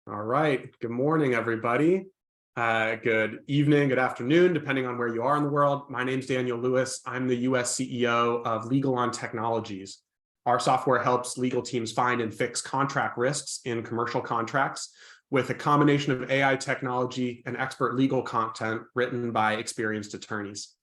All right. Good morning, everybody. Good evening, good afternoon, depending on where you are in the world. My name is Daniel Lewis. I'm the US CEO of LegalOn Technologies. Our software helps legal teams find and fix contract risks in commercial contracts with a combination of AI technology and expert legal content written by experienced attorneys.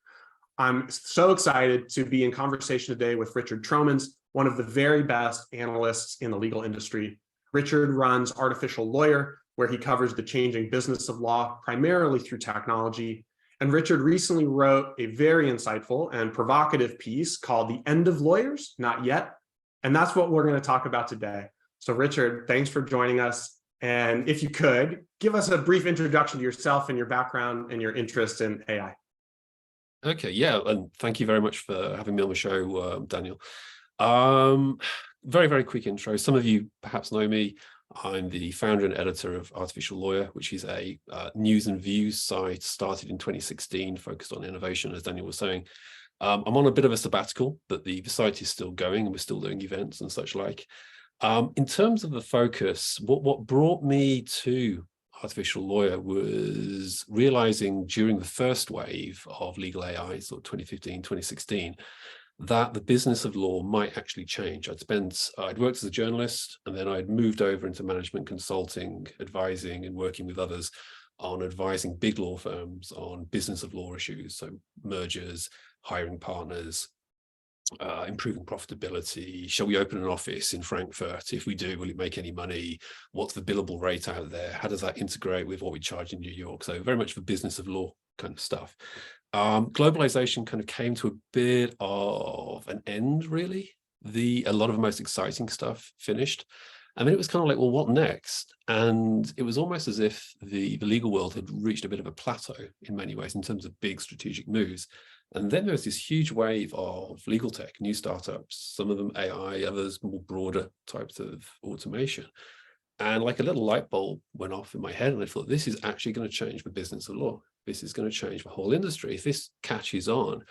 I'm so excited to be in conversation today with Richard Tromans, one of the very best analysts in the legal industry. Richard runs Artificial Lawyer, where he covers the changing business of law primarily through technology. And Richard recently wrote a very insightful and provocative piece called The End of Lawyers, Not Yet. And that's what we're going to talk about today. So Richard, thanks for joining us. And if you could, give us a brief introduction to yourself and your background and your interest in AI. Okay, yeah, and thank you very much for having me on the show, Daniel. Very quick intro. Some of you perhaps know me. I'm the founder and editor of Artificial Lawyer, which is a news and views site started in 2016, focused on innovation, as Daniel was saying. I'm on a bit of a sabbatical, but the site is still going and we're still doing events and such like. In terms of the focus, what brought me to Artificial Lawyer was realizing during the first wave of legal AI, sort of 2015, 2016, that the business of law might actually change. I'd worked as a journalist, and then I'd moved over into management consulting, advising and working with others on advising big law firms on business of law issues. So mergers, hiring partners, improving profitability. Shall we open an office in Frankfurt? If we do, will it make any money? What's the billable rate out there? How does that integrate with what we charge in New York? So very much for business of law kind of stuff. Globalization kind of came to a bit of an end, really. A lot of the most exciting stuff finished. And then it was kind of like, well, what next? And it was almost as if the legal world had reached a bit of a plateau in many ways in terms of big strategic moves. And then there was this huge wave of legal tech, new startups, some of them AI, others more broader types of automation. And like a little light bulb went off in my head, and I thought, this is actually going to change the business of law. This is going to change the whole industry. If this catches on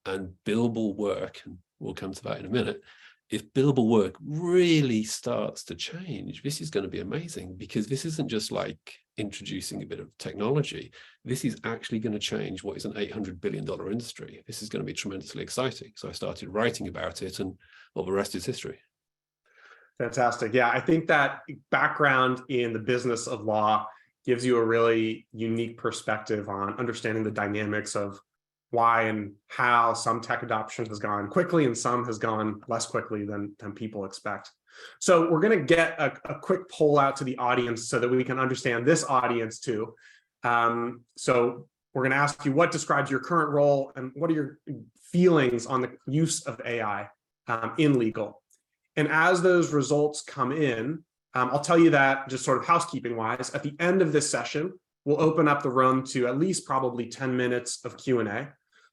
and billable work, and we'll come to that in a minute, if billable work really starts to change, this is going to be amazing, because this isn't just like introducing a bit of technology. This is actually going to change what is an $800 billion industry. This is going to be tremendously exciting. So I started writing about it, and well, the rest is history. Fantastic. Yeah, I think that background in the business of law gives you a really unique perspective on understanding the dynamics of why and how some tech adoption has gone quickly and some has gone less quickly than people expect. So we're going to get a quick poll out to the audience so that we can understand this audience too. So we're going to ask you what describes your current role and what are your feelings on the use of AI in legal. And as those results come in, I'll tell you that just sort of housekeeping wise, at the end of this session, we'll open up the room to at least probably 10 minutes of Q&A.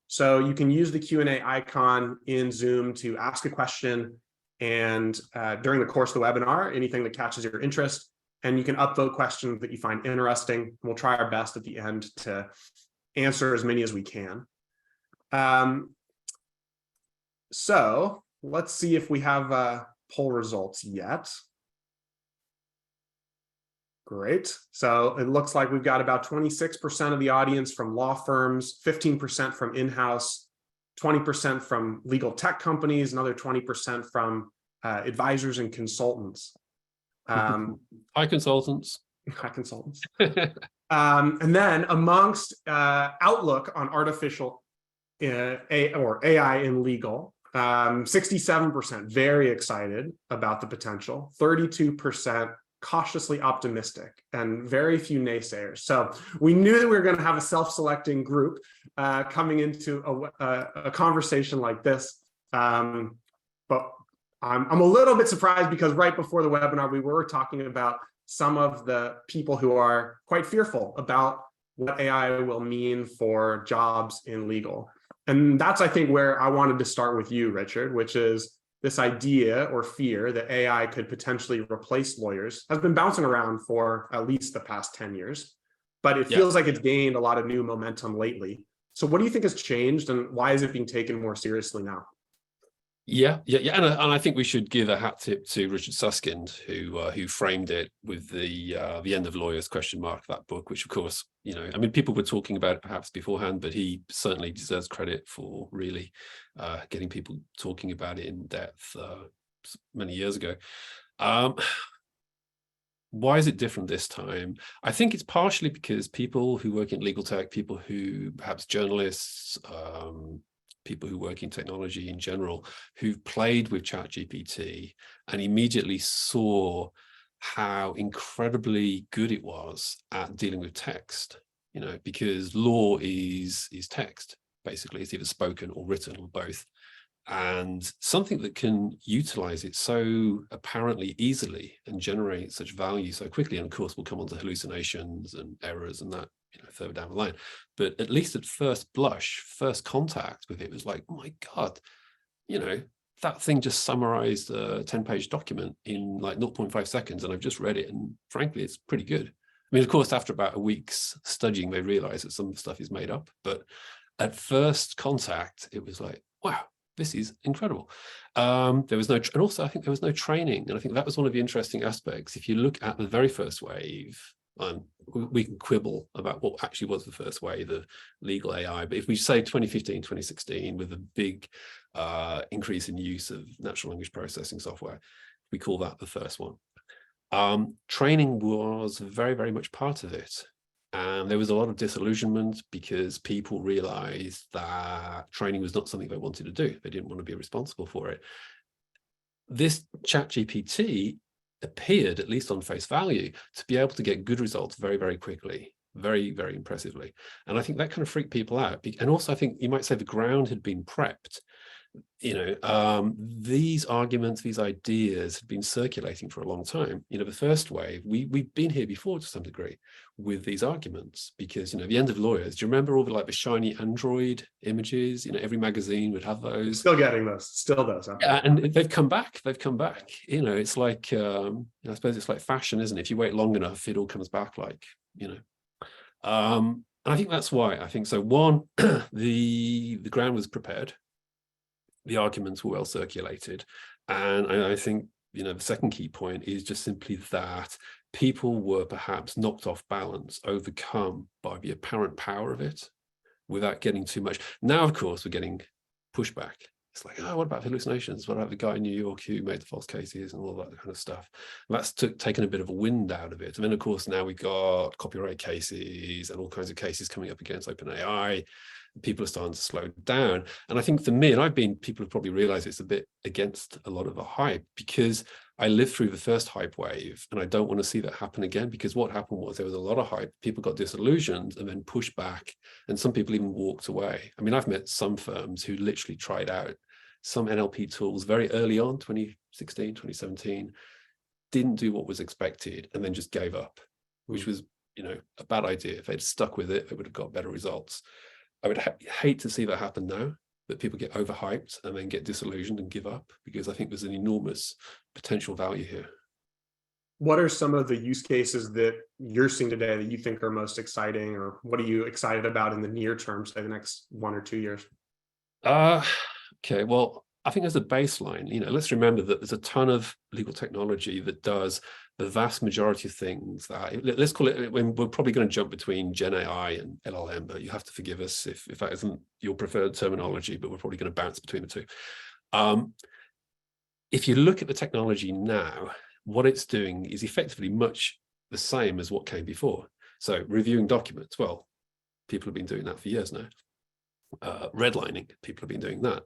So you can use the Q&A icon in Zoom to ask a question, and during the course of the webinar, anything that catches your interest, and you can upvote questions that you find interesting. We'll try our best at the end to answer as many as we can. So let's see if we have poll results yet. Great. So it looks like we've got about 26% of the audience from law firms, 15% from in-house, 20% from legal tech companies, another 20% from advisors and consultants. Hi, consultants. Hi, consultants. And then amongst outlook on artificial or AI in legal, 67% very excited about the potential, 32% cautiously optimistic, and very few naysayers. So we knew that we were going to have a self-selecting group coming into a conversation like this. But I'm a little bit surprised, because right before the webinar, we were talking about some of the people who are quite fearful about what AI will mean for jobs in legal. And that's, I think, where I wanted to start with you, Richard, which is this idea or fear that AI could potentially replace lawyers has been bouncing around for at least the past 10 years, but it feels like it's gained a lot of new momentum lately. So what do you think has changed, and why is it being taken more seriously now? Yeah, and I think we should give a hat tip to Richard Susskind, who framed it with the end of lawyers ? That book, which of course, I mean, people were talking about it perhaps beforehand, but he certainly deserves credit for really getting people talking about it in depth many years ago. Why is it different this time? I think it's partially because people who work in legal tech, people who perhaps journalists, people who work in technology in general, who've played with ChatGPT and immediately saw how incredibly good it was at dealing with text, because law is text, basically. It's either spoken or written or both. And something that can utilize it so apparently easily and generate such value so quickly. And of course, we'll come on to hallucinations and errors and that further down the line. But at least at first blush, first contact with it was like, oh my God, that thing just summarized a 10-page document in like 0.5 seconds. And I've just read it. And frankly, it's pretty good. I mean, of course, after about a week's studying, they realize that some stuff is made up. But at first contact, it was like, wow, this is incredible. There was no, and also I think there was no training. And I think that was one of the interesting aspects. If you look at the very first wave, we can quibble about what actually was the first wave of legal AI. But if we say 2015, 2016, with a big increase in use of natural language processing software, we call that the first one. Training was very, very much part of it. And there was a lot of disillusionment because people realized that training was not something they wanted to do. They didn't want to be responsible for it. This ChatGPT appeared, at least on face value, to be able to get good results very, very quickly, very, very impressively. And I think that kind of freaked people out. And also, I think you might say the ground had been prepped. These arguments, these ideas had been circulating for a long time. The first wave, we've been here before to some degree with these arguments, because the end of lawyers, do you remember all the shiny Android images? Every magazine would have those. Still getting those, still does. Yeah, and they've come back. It's like I suppose it's like fashion, isn't it? If you wait long enough, it all comes back, and I think that's why. I think so. One, the ground was prepared. The arguments were well circulated. And I think, the second key point is just simply that people were perhaps knocked off balance, overcome by the apparent power of it without getting too much. Now, of course, we're getting pushback. It's like, oh, what about hallucinations? What about the guy in New York who made the false cases and all that kind of stuff? And that's taken a bit of a wind out of it. And then, of course, now we got copyright cases and all kinds of cases coming up against OpenAI. People are starting to slow down. And I think for me, and people have probably realized it's a bit against a lot of the hype, because I lived through the first hype wave and I don't want to see that happen again, because what happened was there was a lot of hype, people got disillusioned and then pushed back, and some people even walked away. I mean, I've met some firms who literally tried out some NLP tools very early on, 2016, 2017, didn't do what was expected and then just gave up, which was, a bad idea. If they'd stuck with it, they would have got better results. I would hate to see that happen now, that people get overhyped and then get disillusioned and give up, because I think there's an enormous potential value here. What are some of the use cases that you're seeing today that you think are most exciting, or what are you excited about in the near term, say the next 1 or 2 years? Okay, well, I think as a baseline, let's remember that there's a ton of legal technology that does the vast majority of things that, let's call it, we're probably going to jump between Gen AI and LLM, but you have to forgive us if that isn't your preferred terminology, but we're probably going to bounce between the two. If you look at the technology now, what it's doing is effectively much the same as what came before. So reviewing documents, well, people have been doing that for years now. Redlining, people have been doing that.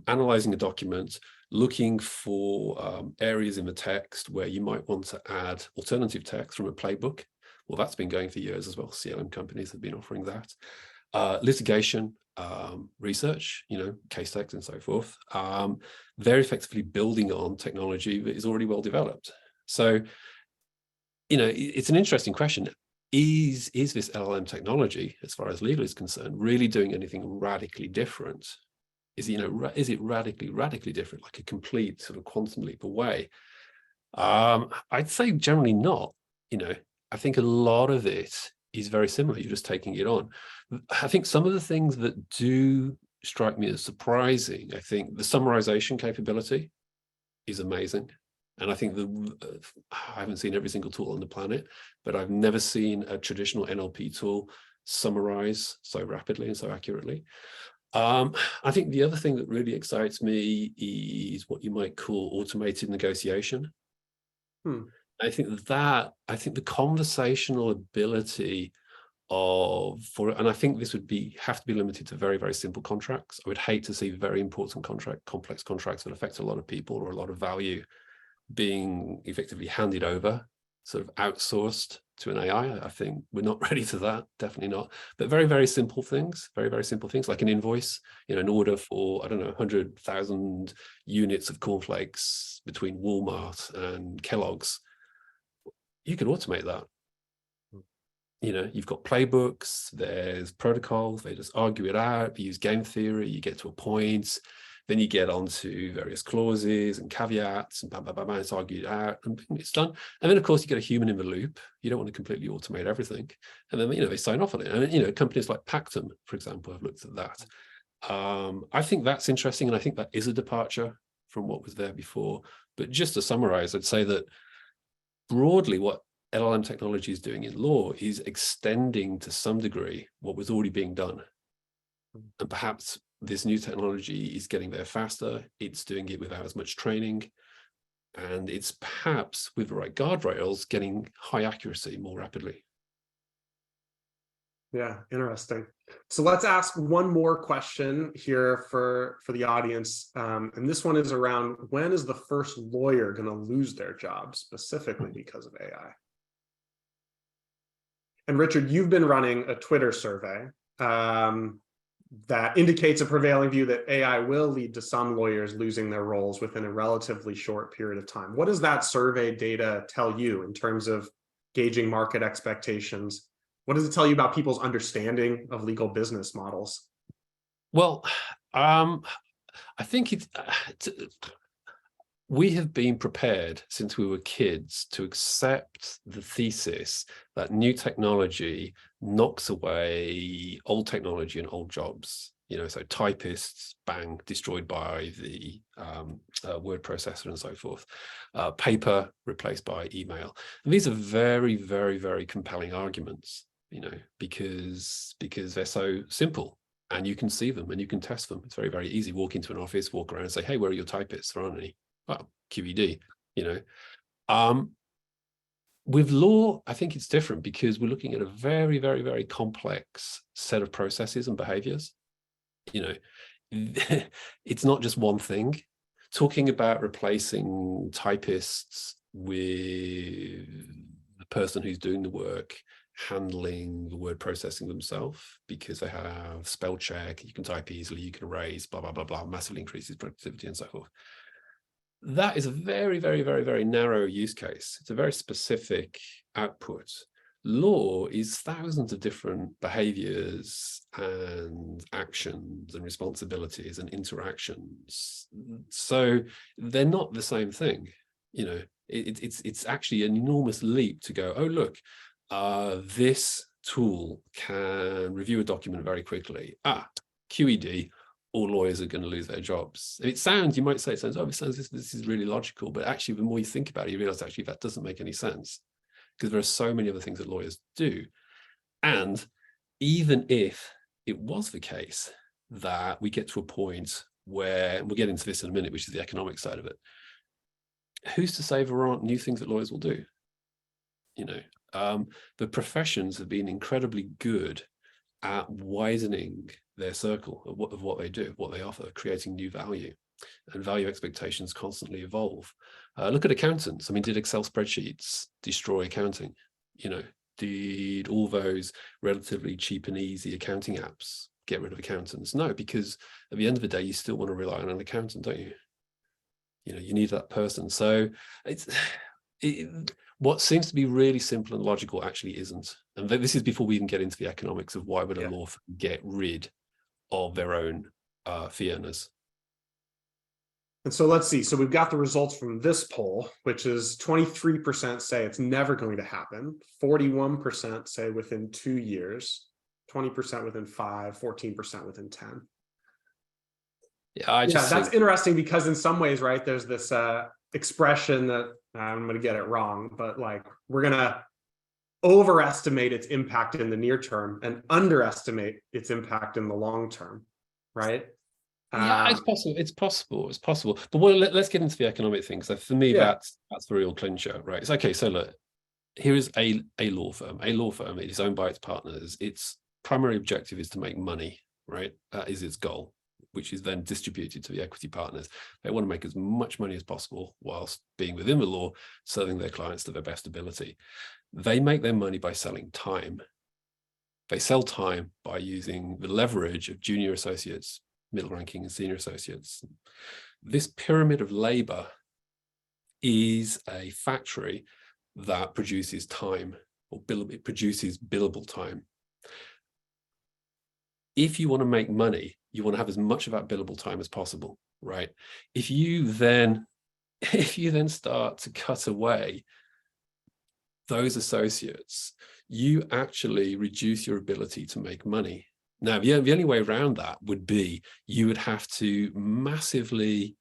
Analyzing a document, looking for areas in the text where you might want to add alternative text from a playbook. Well, that's been going for years as well. CLM companies have been offering that. Litigation, research, case text and so forth. Very effectively building on technology that is already well developed. So, it's an interesting question. Is this LLM technology, as far as legal is concerned, really doing anything radically different? Is it radically different, like a complete sort of quantum leap away? I'd say generally not. I think a lot of it is very similar. You're just taking it on. I think some of the things that do strike me as surprising. I think the summarization capability is amazing. And I think I haven't seen every single tool on the planet, but I've never seen a traditional NLP tool summarize so rapidly and so accurately. I think the other thing that really excites me is what you might call automated negotiation. I think the conversational ability and I think this would have to be limited to very, very simple contracts. I would hate to see very important complex contracts that affect a lot of people or a lot of value being effectively handed over, sort of outsourced to an AI. I think we're not ready for that, definitely not. But very, very simple things, very, very simple things like an invoice, an order for, I don't know, 100,000 units of cornflakes between Walmart and Kellogg's. You can automate that. You've got playbooks, there's protocols, they just argue it out, you use game theory, you get to a point, then you get onto various clauses and caveats and bam, bam, bam, it's argued out and it's done. And then, of course, you get a human in the loop. You don't want to completely automate everything. And then, they sign off on it. And, companies like Pactum, for example, have looked at that. I think that's interesting. And I think that is a departure from what was there before. But just to summarize, I'd say that broadly, what LLM technology is doing in law is extending to some degree what was already being done. And perhaps this new technology is getting there faster. It's doing it without as much training. And it's perhaps with the right guardrails getting high accuracy more rapidly. Yeah, interesting. So let's ask one more question here for the audience. And this one is around, when is the first lawyer going to lose their job specifically because of AI? And Richard, you've been running a Twitter survey that indicates a prevailing view that AI will lead to some lawyers losing their roles within a relatively short period of time. What does that survey data tell you in terms of gauging market expectations? What does it tell you about people's understanding of legal business models? Well, I think we have been prepared since we were kids to accept the thesis that new technology knocks away old technology and old jobs. So typists, bang, destroyed by the word processor and so forth. Paper replaced by email. And these are very, very, very compelling arguments, because they're so simple. And you can see them and you can test them. It's very, very easy. Walk into an office, walk around and say, hey, where are your typists? There aren't any. Well, QED, With law, I think it's different because we're looking at a very, very, very complex set of processes and behaviors. It's not just one thing. Talking about replacing typists with the person who's doing the work, handling the word processing themselves because they have spell check, you can type easily, you can erase, blah, blah, blah, blah, massively increases productivity and so forth. That is a very, very, very, very narrow use case. It's a very specific output. Law is thousands of different behaviors and actions and responsibilities and interactions. So they're not the same thing. It's actually an enormous leap to go, oh, look, this tool can review a document very quickly. QED. All lawyers are going to lose their jobs. And you might say, this is really logical, but actually, the more you think about it, you realize actually that doesn't make any sense because there are so many other things that lawyers do. And even if it was the case that we get to a point where, and we'll get into this in a minute, which is the economic side of it, who's to say there aren't new things that lawyers will do? The professions have been incredibly good at widening their circle of what they do, what they offer, creating new value, and value expectations constantly evolve. Look at accountants. Did Excel spreadsheets destroy accounting? Did all those relatively cheap and easy accounting apps get rid of accountants? No, because at the end of the day, you still want to rely on an accountant, don't you? You need that person. So what seems to be really simple and logical actually isn't. And this is before we even get into the economics of why would a law firm get rid of their own fee earners. And so let's see. So we've got the results from this poll, which is 23% say it's never going to happen, 41% say within 2 years, 20% within 5, 14% within 10. Yeah, I Yeah, just that's think, interesting because in some ways, right, there's this expression that I'm going to get it wrong, but like we're going to overestimate its impact in the near term and underestimate its impact in the long term, right? yeah, it's Um, possible. It's possible. It's possible. But well, let's get into the economic things. So for me, yeah, that's the real clincher, right? It's okay. So look, here is a law firm. A law firm. It is owned by its partners. Its primary objective is to make money, right? That is its goal, which is then distributed to the equity partners. They want to make as much money as possible whilst being within the law, serving their clients to their best ability. They make their money by selling time. They sell time by using the leverage of junior associates, middle ranking, and senior associates. This pyramid of labor is a factory that produces time, or it produces billable time. If you want to make money, you want to have as much of that billable time as possible, right? If you then start to cut away those associates, you actually reduce your ability to make money. Now, the only way around that would be you would have to massively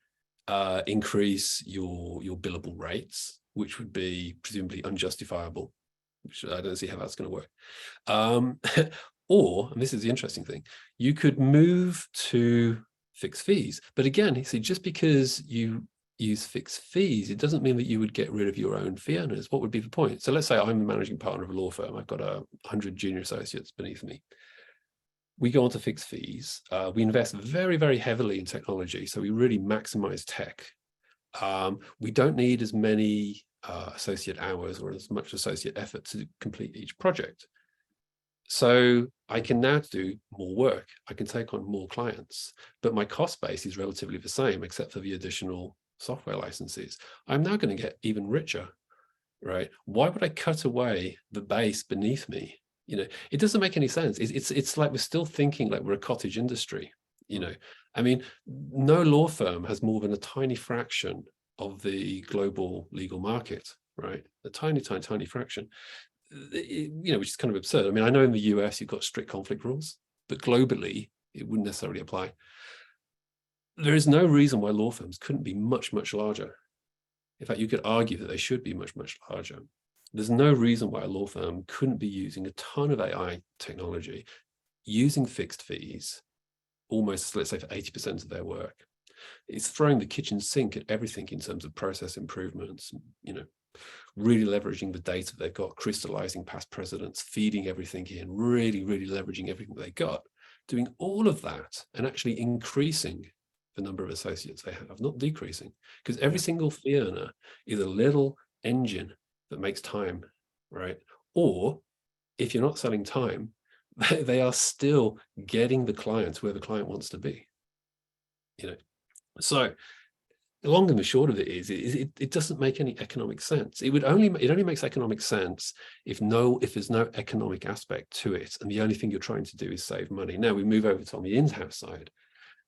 increase your billable rates, which would be presumably unjustifiable, which I don't see how that's going to work. Or, and this is the interesting thing, you could move to fixed fees. But again, you see, just because you use fixed fees, it doesn't mean that you would get rid of your own fee earners. What would be the point? So let's say I'm the managing partner of a law firm. I've got 100 junior associates beneath me. We go on to fixed fees. We invest very, very heavily in technology. So we really maximize tech. We don't need as many associate hours or as much associate effort to complete each project. So I can now do more work. I can take on more clients, but my cost base is relatively the same, except for the additional software licenses. I'm now going to get even richer, right? Why would I cut away the base beneath me? It doesn't make any sense. It's like we're still thinking like we're a cottage industry. I mean, no law firm has more than a tiny fraction of the global legal market, right? A tiny, tiny, tiny fraction. Which is kind of absurd. I mean, I know in the US you've got strict conflict rules, but globally it wouldn't necessarily apply. There is no reason why law firms couldn't be much, much larger. In fact, you could argue that they should be much, much larger. There's no reason why a law firm couldn't be using a ton of AI technology, using fixed fees, almost, let's say, for 80% of their work. It's throwing the kitchen sink at everything in terms of process improvements, really leveraging the data they've got, crystallizing past precedents, feeding everything in, really, really leveraging everything they got, doing all of that and actually increasing the number of associates they have, not decreasing, because every single fee earner is a little engine that makes time, right? Or if you're not selling time, they are still getting the clients where the client wants to be. So the long and the short of it is, it doesn't make any economic sense. It only makes economic sense if there's no economic aspect to it, and the only thing you're trying to do is save money. Now we move over to on the in-house side.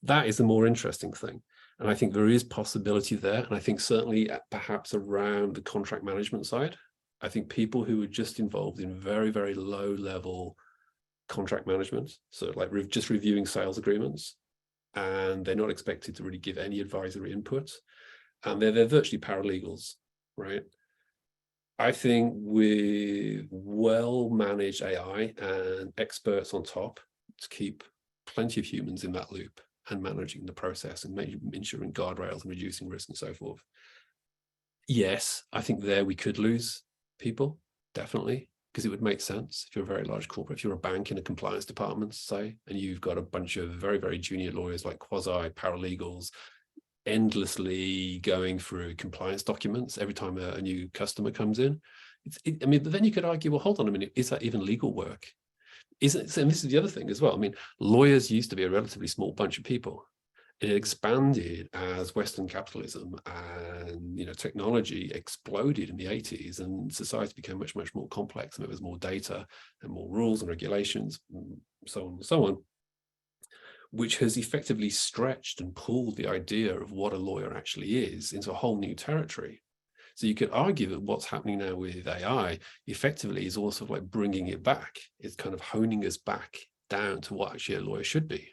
That is the more interesting thing, and I think there is possibility there. And I think certainly perhaps around the contract management side, I think people who are just involved in very, very low level contract management, so like just reviewing sales agreements, and they're not expected to really give any advisory input, and they're virtually paralegals, right? I think with well-managed AI and experts on top to keep plenty of humans in that loop and managing the process and ensuring guardrails and reducing risk and so forth. Yes, I think there we could lose people, definitely, because it would make sense if you're a very large corporate, if you're a bank in a compliance department, say, and you've got a bunch of very, very junior lawyers like quasi-paralegals endlessly going through compliance documents every time a new customer comes in. I mean, but then you could argue, well, hold on a minute, is that even legal work? And this is the other thing as well. I mean, lawyers used to be a relatively small bunch of people. It expanded as Western capitalism and technology exploded in the 80s, and society became much, much more complex, and there was more data and more rules and regulations, and so on and so on, which has effectively stretched and pulled the idea of what a lawyer actually is into a whole new territory. So you could argue that what's happening now with AI effectively is also like bringing it back. It's kind of honing us back down to what actually a lawyer should be.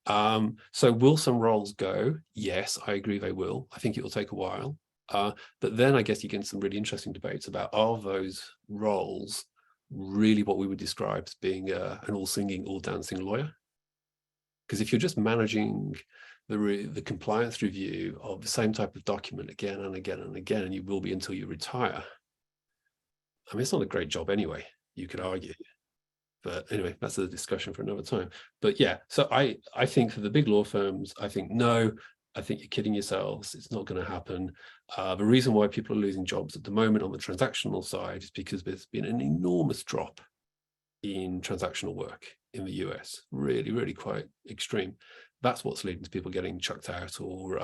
So will some roles go? Yes, I agree they will. I think it will take a while. But then I guess you get into some really interesting debates about, are those roles really what we would describe as being an all-singing, all-dancing lawyer? Because if you're just managing the compliance review of the same type of document again and again and again, and you will be until you retire, I mean, it's not a great job anyway, you could argue. But anyway, that's a discussion for another time. But yeah, so I think for the big law firms, I think no, I think you're kidding yourselves. It's not going to happen. The reason why people are losing jobs at the moment on the transactional side is because there's been an enormous drop in transactional work in the US, really, really quite extreme. That's what's leading to people getting chucked out, or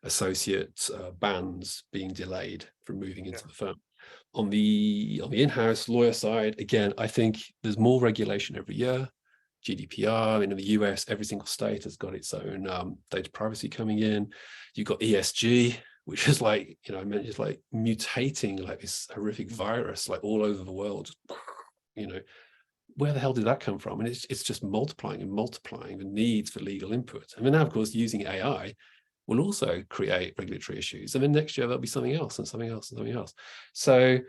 associate bands being delayed from moving into the firm. On the in-house lawyer side, again, I think there's more regulation every year. GDPR, in the US, every single state has got its own data privacy coming in. You've got ESG, which is like, I mean, it's like mutating like this horrific virus, like all over the world. Where the hell did that come from? And it's just multiplying and multiplying the needs for legal input. I mean, now, of course, using AI will also create regulatory issues. And then next year, there'll be something else and something else and something else. So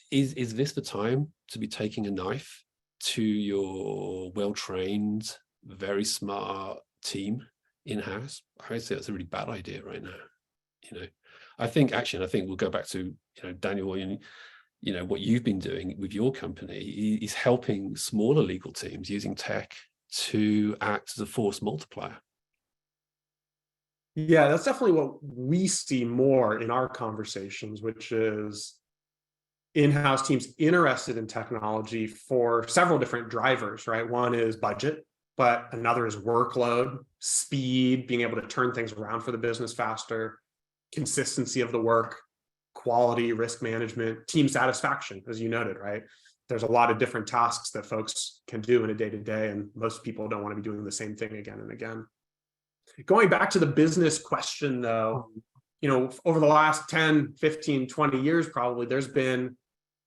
is this the time to be taking a knife to your well-trained, very smart team in-house? I would say that's a really bad idea right now. I think we'll go back to, Daniel, what you've been doing with your company is helping smaller legal teams using tech to act as a force multiplier. Yeah, that's definitely what we see more in our conversations, which is in-house teams interested in technology for several different drivers, right? One is budget, but another is workload, speed, being able to turn things around for the business faster, consistency of the work, quality, risk management, team satisfaction, as you noted, right? There's a lot of different tasks that folks can do in a day-to-day, and most people don't want to be doing the same thing again and again. Going back to the business question, though, over the last 10, 15, 20 years, probably, there's been,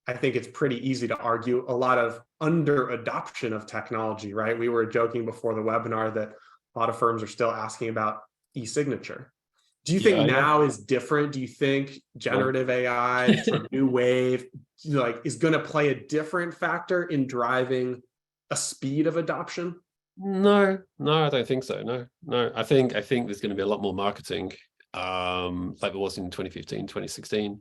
I think it's pretty easy to argue, a lot of under adoption of technology, right? We were joking before the webinar that a lot of firms are still asking about e-signature. Do you think now is different? Do you think generative AI, the sort of new wave, is going to play a different factor in driving a speed of adoption? No, I don't think so. No. I think there's going to be a lot more marketing, like there was in 2015, 2016.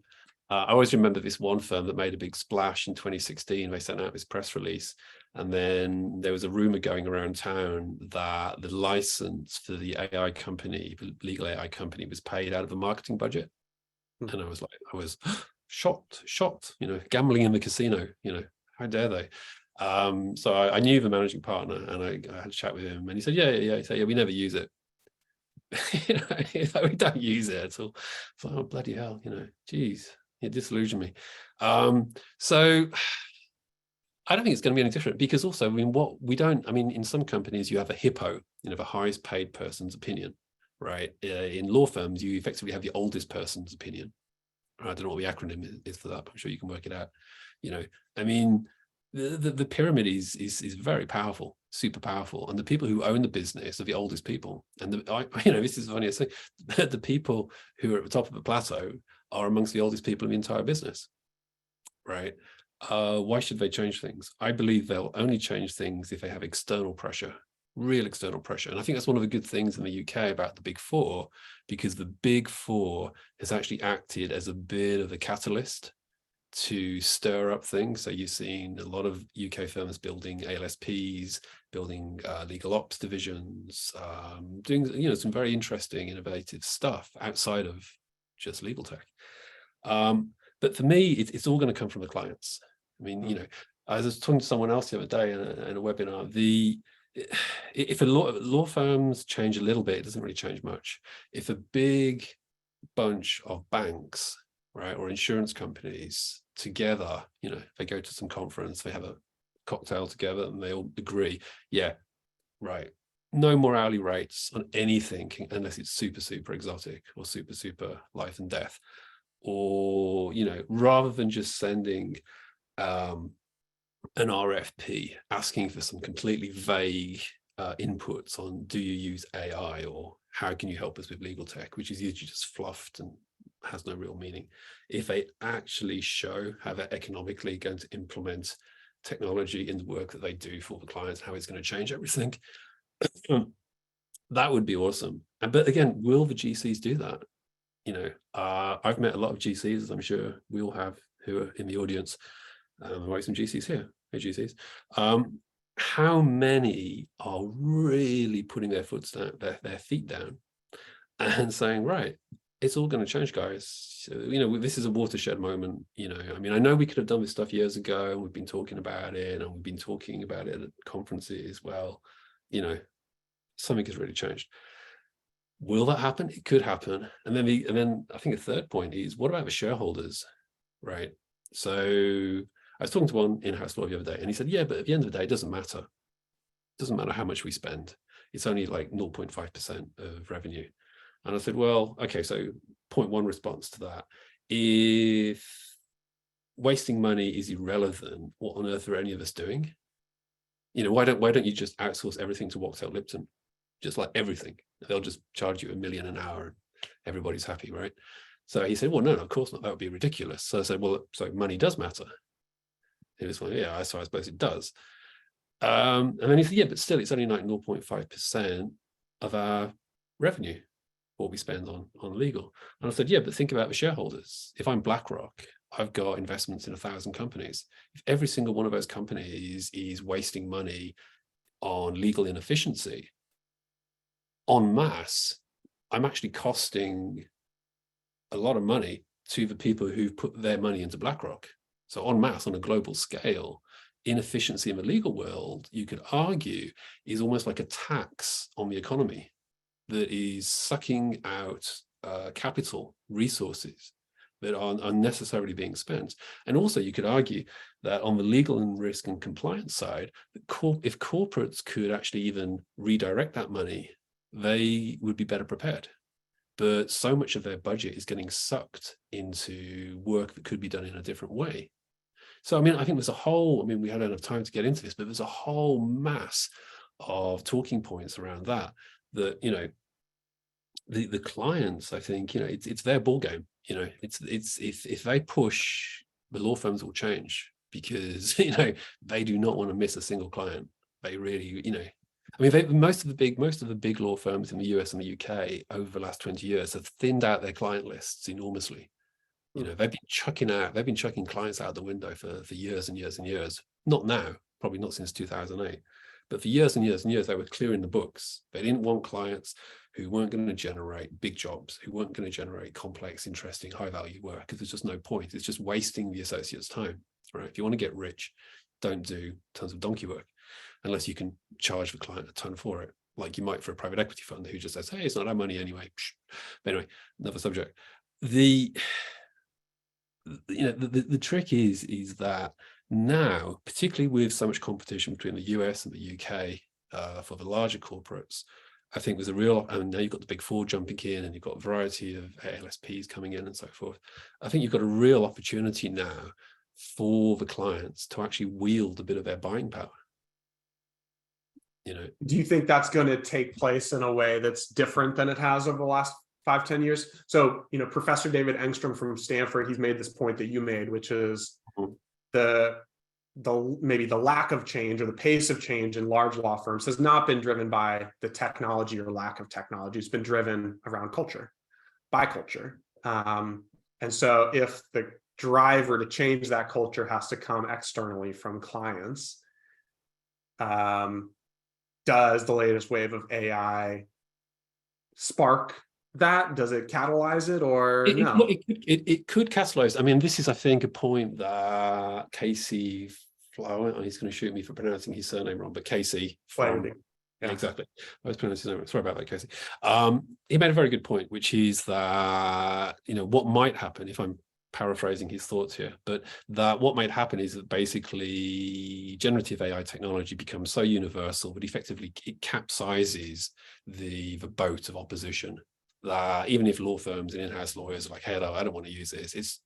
I always remember this one firm that made a big splash in 2016. They sent out this press release, and then there was a rumor going around town that the license for the AI company, the legal AI company, was paid out of the marketing budget. And I was shocked, gambling in the casino, how dare they? So I knew the managing partner, and I had a chat with him, and he said, yeah. He said, yeah, we never use it. We don't use it at all. So, oh, bloody hell, geez, it disillusioned me. So I don't think it's going to be any different, because also, in some companies you have a HIPPO, the highest paid person's opinion, right? In law firms, you effectively have the oldest person's opinion. I don't know what the acronym is for that, but I'm sure you can work it out. The pyramid is very powerful, super powerful, and the people who own the business are the oldest people. And this is the funniest thing: the people who are at the top of the plateau are amongst the oldest people in the entire business, right? Why should they change things? I believe they'll only change things if they have external pressure, real external pressure. And I think that's one of the good things in the UK about the Big Four, because the Big Four has actually acted as a bit of a catalyst to stir up things. So you've seen a lot of UK firms building ALSPs, building legal ops divisions, doing some very interesting, innovative stuff outside of just legal tech. But for me, it's all going to come from the clients. I was talking to someone else the other day in a webinar. If law firms change a little bit, it doesn't really change much. If a big bunch of banks, right, or insurance companies together, if they go to some conference, they have a cocktail together and they all agree, yeah, right, no more hourly rates on anything unless it's super, super exotic or super, super life and death. Or, rather than just sending an RFP asking for some completely vague inputs on, do you use AI, or how can you help us with legal tech, which is usually just fluffed and has no real meaning. If they actually show how they're economically going to implement technology in the work that they do for the clients, how it's going to change everything, that would be awesome. But again, will the GCs do that? I've met a lot of GCs, as I'm sure we all have, who are in the audience. Right, some GCs here. Hey, GCs. How many are really putting their feet down and saying, right, it's all going to change, guys. This is a watershed moment. I know we could have done this stuff years ago, and we've been talking about it, and we've been talking about it at conferences. Well, something has really changed. Will that happen? It could happen. And then I think a third point is, what about the shareholders, right? So I was talking to one in-house lawyer the other day, and he said, yeah, but at the end of the day, it doesn't matter. It doesn't matter how much we spend. It's only like 0.5% of revenue. And I said, well, okay, so point one response to that: if wasting money is irrelevant, what on earth are any of us doing? Why don't you just outsource everything to Wachtell Lipton? Just like everything. They'll just charge you $1 million an hour and everybody's happy, right? So he said, well, no, of course not. That would be ridiculous. So I said, well, so money does matter. He was like, yeah, so I suppose it does. And then he said, yeah, but still, it's only like 0.5% of our revenue, what we spend on legal. And I said, yeah, but think about the shareholders. If I'm BlackRock, I've got investments in 1,000 companies. If every single one of those companies is wasting money on legal inefficiency en masse, I'm actually costing a lot of money to the people who've put their money into BlackRock. So en masse, on a global scale, inefficiency in the legal world, you could argue, is almost like a tax on the economy that is sucking out capital resources that are unnecessarily being spent. And also, you could argue that on the legal and risk and compliance side, if corporates could actually even redirect that money, they would be better prepared. But so much of their budget is getting sucked into work that could be done in a different way. So, I think there's a whole, we had enough time to get into this, but there's a whole mass of talking points around that, the clients, I think, it's their ball game. It's if they push, the law firms will change, because, they do not want to miss a single client. They really, most of the big law firms in the US and the UK over the last 20 years have thinned out their client lists enormously. They've been chucking clients out the window for years and years and years. Not now, probably not since 2008, but for years and years and years, they were clearing the books. They didn't want clients who weren't going to generate big jobs, who weren't going to generate complex, interesting, high-value work, because there's just no point. It's just wasting the associate's time, right? If you want to get rich, don't do tons of donkey work, unless you can charge the client a ton for it, like you might for a private equity fund who just says, hey, it's not our money anyway. But anyway, another subject. The trick is that now, particularly with so much competition between the US and the UK for the larger corporates, I think there's a real, now you've got the big four jumping in, and you've got a variety of LSPs coming in and so forth. I think you've got a real opportunity now for the clients to actually wield a bit of their buying power. Do you think that's going to take place in a way that's different than it has over the last 5-10 years? So, Professor David Engstrom from Stanford, he's made this point that you made, which is maybe the lack of change or the pace of change in large law firms has not been driven by the technology or lack of technology. It's been driven around culture, by culture. And so if the driver to change that culture has to come externally from clients, does the latest wave of AI spark that? Does it catalyze it, or no? It could catalyze. This is, I think, a point that Casey Flower, he's going to shoot me for pronouncing his surname wrong, but Casey from, yeah. Exactly. I was pronouncing his name. Sorry about that, Casey. He made a very good point, which is that, what might happen, if I'm paraphrasing his thoughts here, but that what might happen is that basically generative AI technology becomes so universal that effectively it capsizes the boat of opposition. That even if law firms and in-house lawyers are like, hey, no, I don't want to use this, it's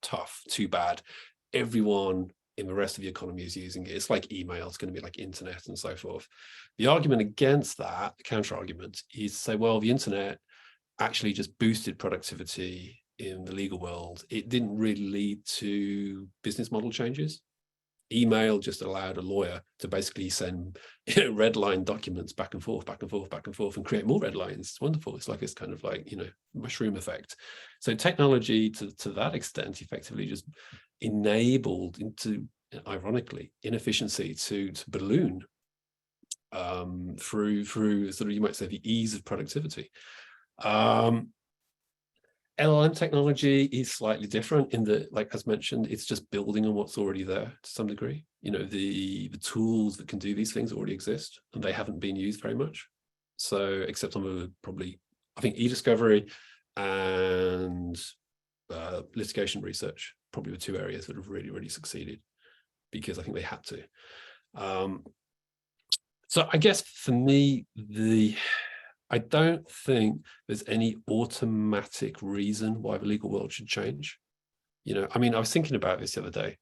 tough, too bad, everyone in the rest of the economy is using it. It's like email, it's going to be like internet and so forth. The argument against that, the counter argument, is to say, well, the internet actually just boosted productivity in the legal world. It didn't really lead to business model changes. Email just allowed a lawyer to basically send red line documents back and forth, back and forth, back and forth, and create more red lines. It's wonderful. It's like this kind of like, mushroom effect. So technology to that extent effectively just enabled into, ironically, inefficiency to balloon through sort of, you might say, the ease of productivity. LLM technology is slightly different in that, like, as mentioned, it's just building on what's already there to some degree. The tools that can do these things already exist, and they haven't been used very much. So, except on the probably, I think, e-discovery and litigation research, probably the two areas that have really, really succeeded, because I think they had to. So I guess for me, I don't think there's any automatic reason why the legal world should change. I mean, I was thinking about this the other day.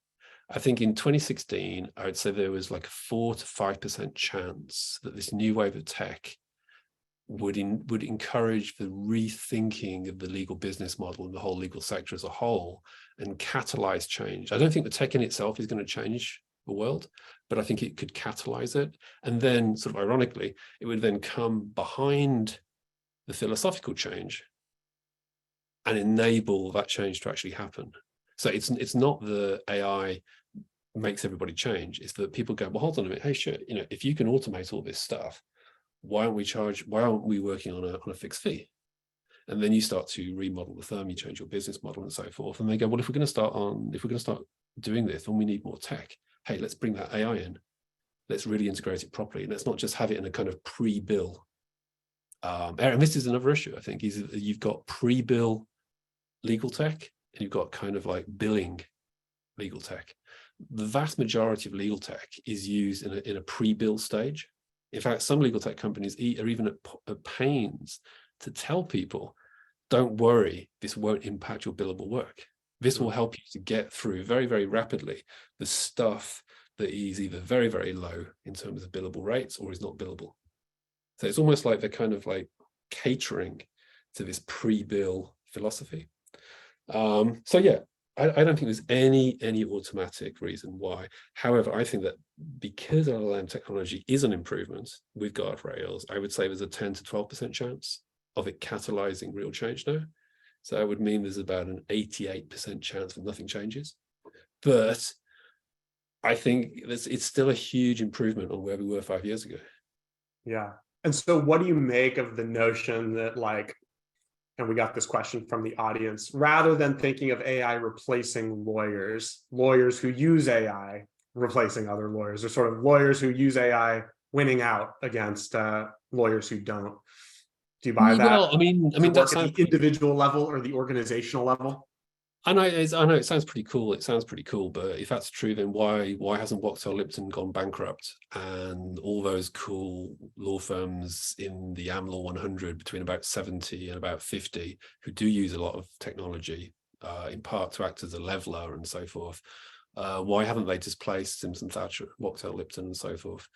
I think in 2016, I would say there was like a 4 to 5% chance that this new wave of tech would encourage the rethinking of the legal business model and the whole legal sector as a whole and catalyze change. I don't think the tech in itself is going to change the world, but I think it could catalyze it. And then, sort of ironically, it would then come behind the philosophical change and enable that change to actually happen. So it's not the AI makes everybody change. It's that people go, well, hold on a minute. Hey, shit, if you can automate all this stuff, why aren't we working on a fixed fee? And then you start to remodel the firm, you change your business model and so forth. And they go, well, if we're going to start doing this, then we need more tech. Hey, let's bring that AI in. Let's really integrate it properly. Let's not just have it in a kind of pre-bill. And this is another issue, I think, is that you've got pre-bill legal tech and you've got kind of like billing legal tech. The vast majority of legal tech is used in a pre-bill stage. In fact, some legal tech companies are even at pains to tell people, don't worry, this won't impact your billable work. This will help you to get through very, very rapidly the stuff that is either very, very low in terms of billable rates or is not billable. So it's almost like they're kind of like catering to this pre-bill philosophy. So yeah, I don't think there's any automatic reason why. However, I think that because LLM technology is an improvement with guardrails, I would say there's a 10 to 12% chance of it catalyzing real change now. So that would mean there's about an 88% chance that nothing changes. But I think it's still a huge improvement on where we were 5 years ago. Yeah. And so what do you make of the notion that, like, and we got this question from the audience, rather than thinking of AI replacing lawyers who use AI replacing other lawyers, or sort of lawyers who use AI winning out against lawyers who don't? Do you buy that? Well, I mean, Work at the individual level or the organizational level? I know it sounds pretty cool. It sounds pretty cool, but if that's true, then why hasn't Wachtell Lipton gone bankrupt? And all those cool law firms in the AmLaw 100 between about 70 and about 50 who do use a lot of technology, in part to act as a leveler and so forth. Why haven't they displaced Simpson Thacher, Wachtell Lipton, and so forth?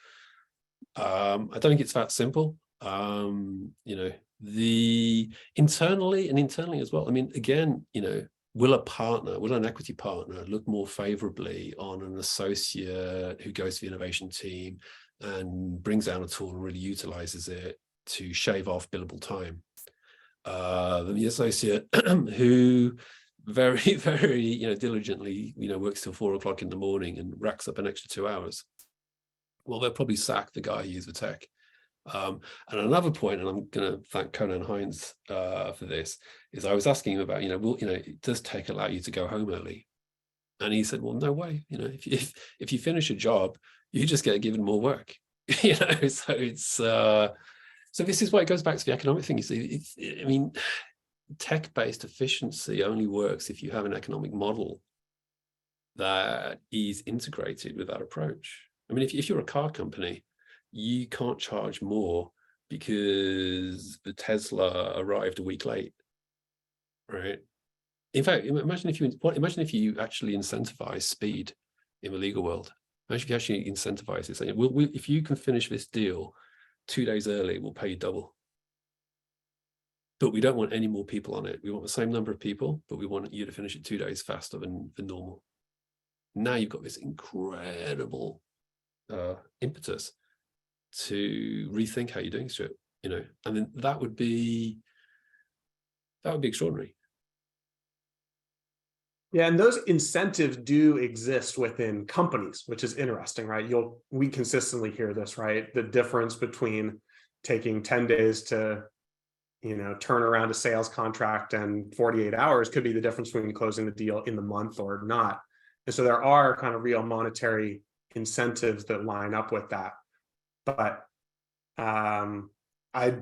I don't think it's that simple. The internally as well. I mean, again, will an equity partner look more favorably on an associate who goes to the innovation team and brings down a tool and really utilizes it to shave off billable time than the associate who very, very, diligently, works till 4 o'clock in the morning and racks up an extra 2 hours? Well, they'll probably sack the guy who uses the tech. And another point, and I'm going to thank Conan Hines for this, is I was asking him about, does tech allow you to go home early? And he said, well, no way. If you finish a job, you just get given more work. So it's so this is why it goes back to the economic thing. You see, tech-based efficiency only works if you have an economic model that is integrated with that approach. I mean, if you're a car company, you can't charge more because the Tesla arrived a week late, right? In fact, imagine if you actually incentivize speed. in the legal world. Actually incentivize it, saying, if you can finish this deal 2 days early, we'll pay you double. But we don't want any more people on it. We want the same number of people, but we want you to finish it 2 days faster than normal. Now you've got this incredible impetus to rethink how you're doing shit, and then that would be extraordinary. Yeah, and those incentives do exist within companies, which is interesting, right? We consistently hear this, right? The difference between taking 10 days to, turn around a sales contract and 48 hours could be the difference between closing the deal in the month or not. And so there are kind of real monetary incentives that line up with that. But I'd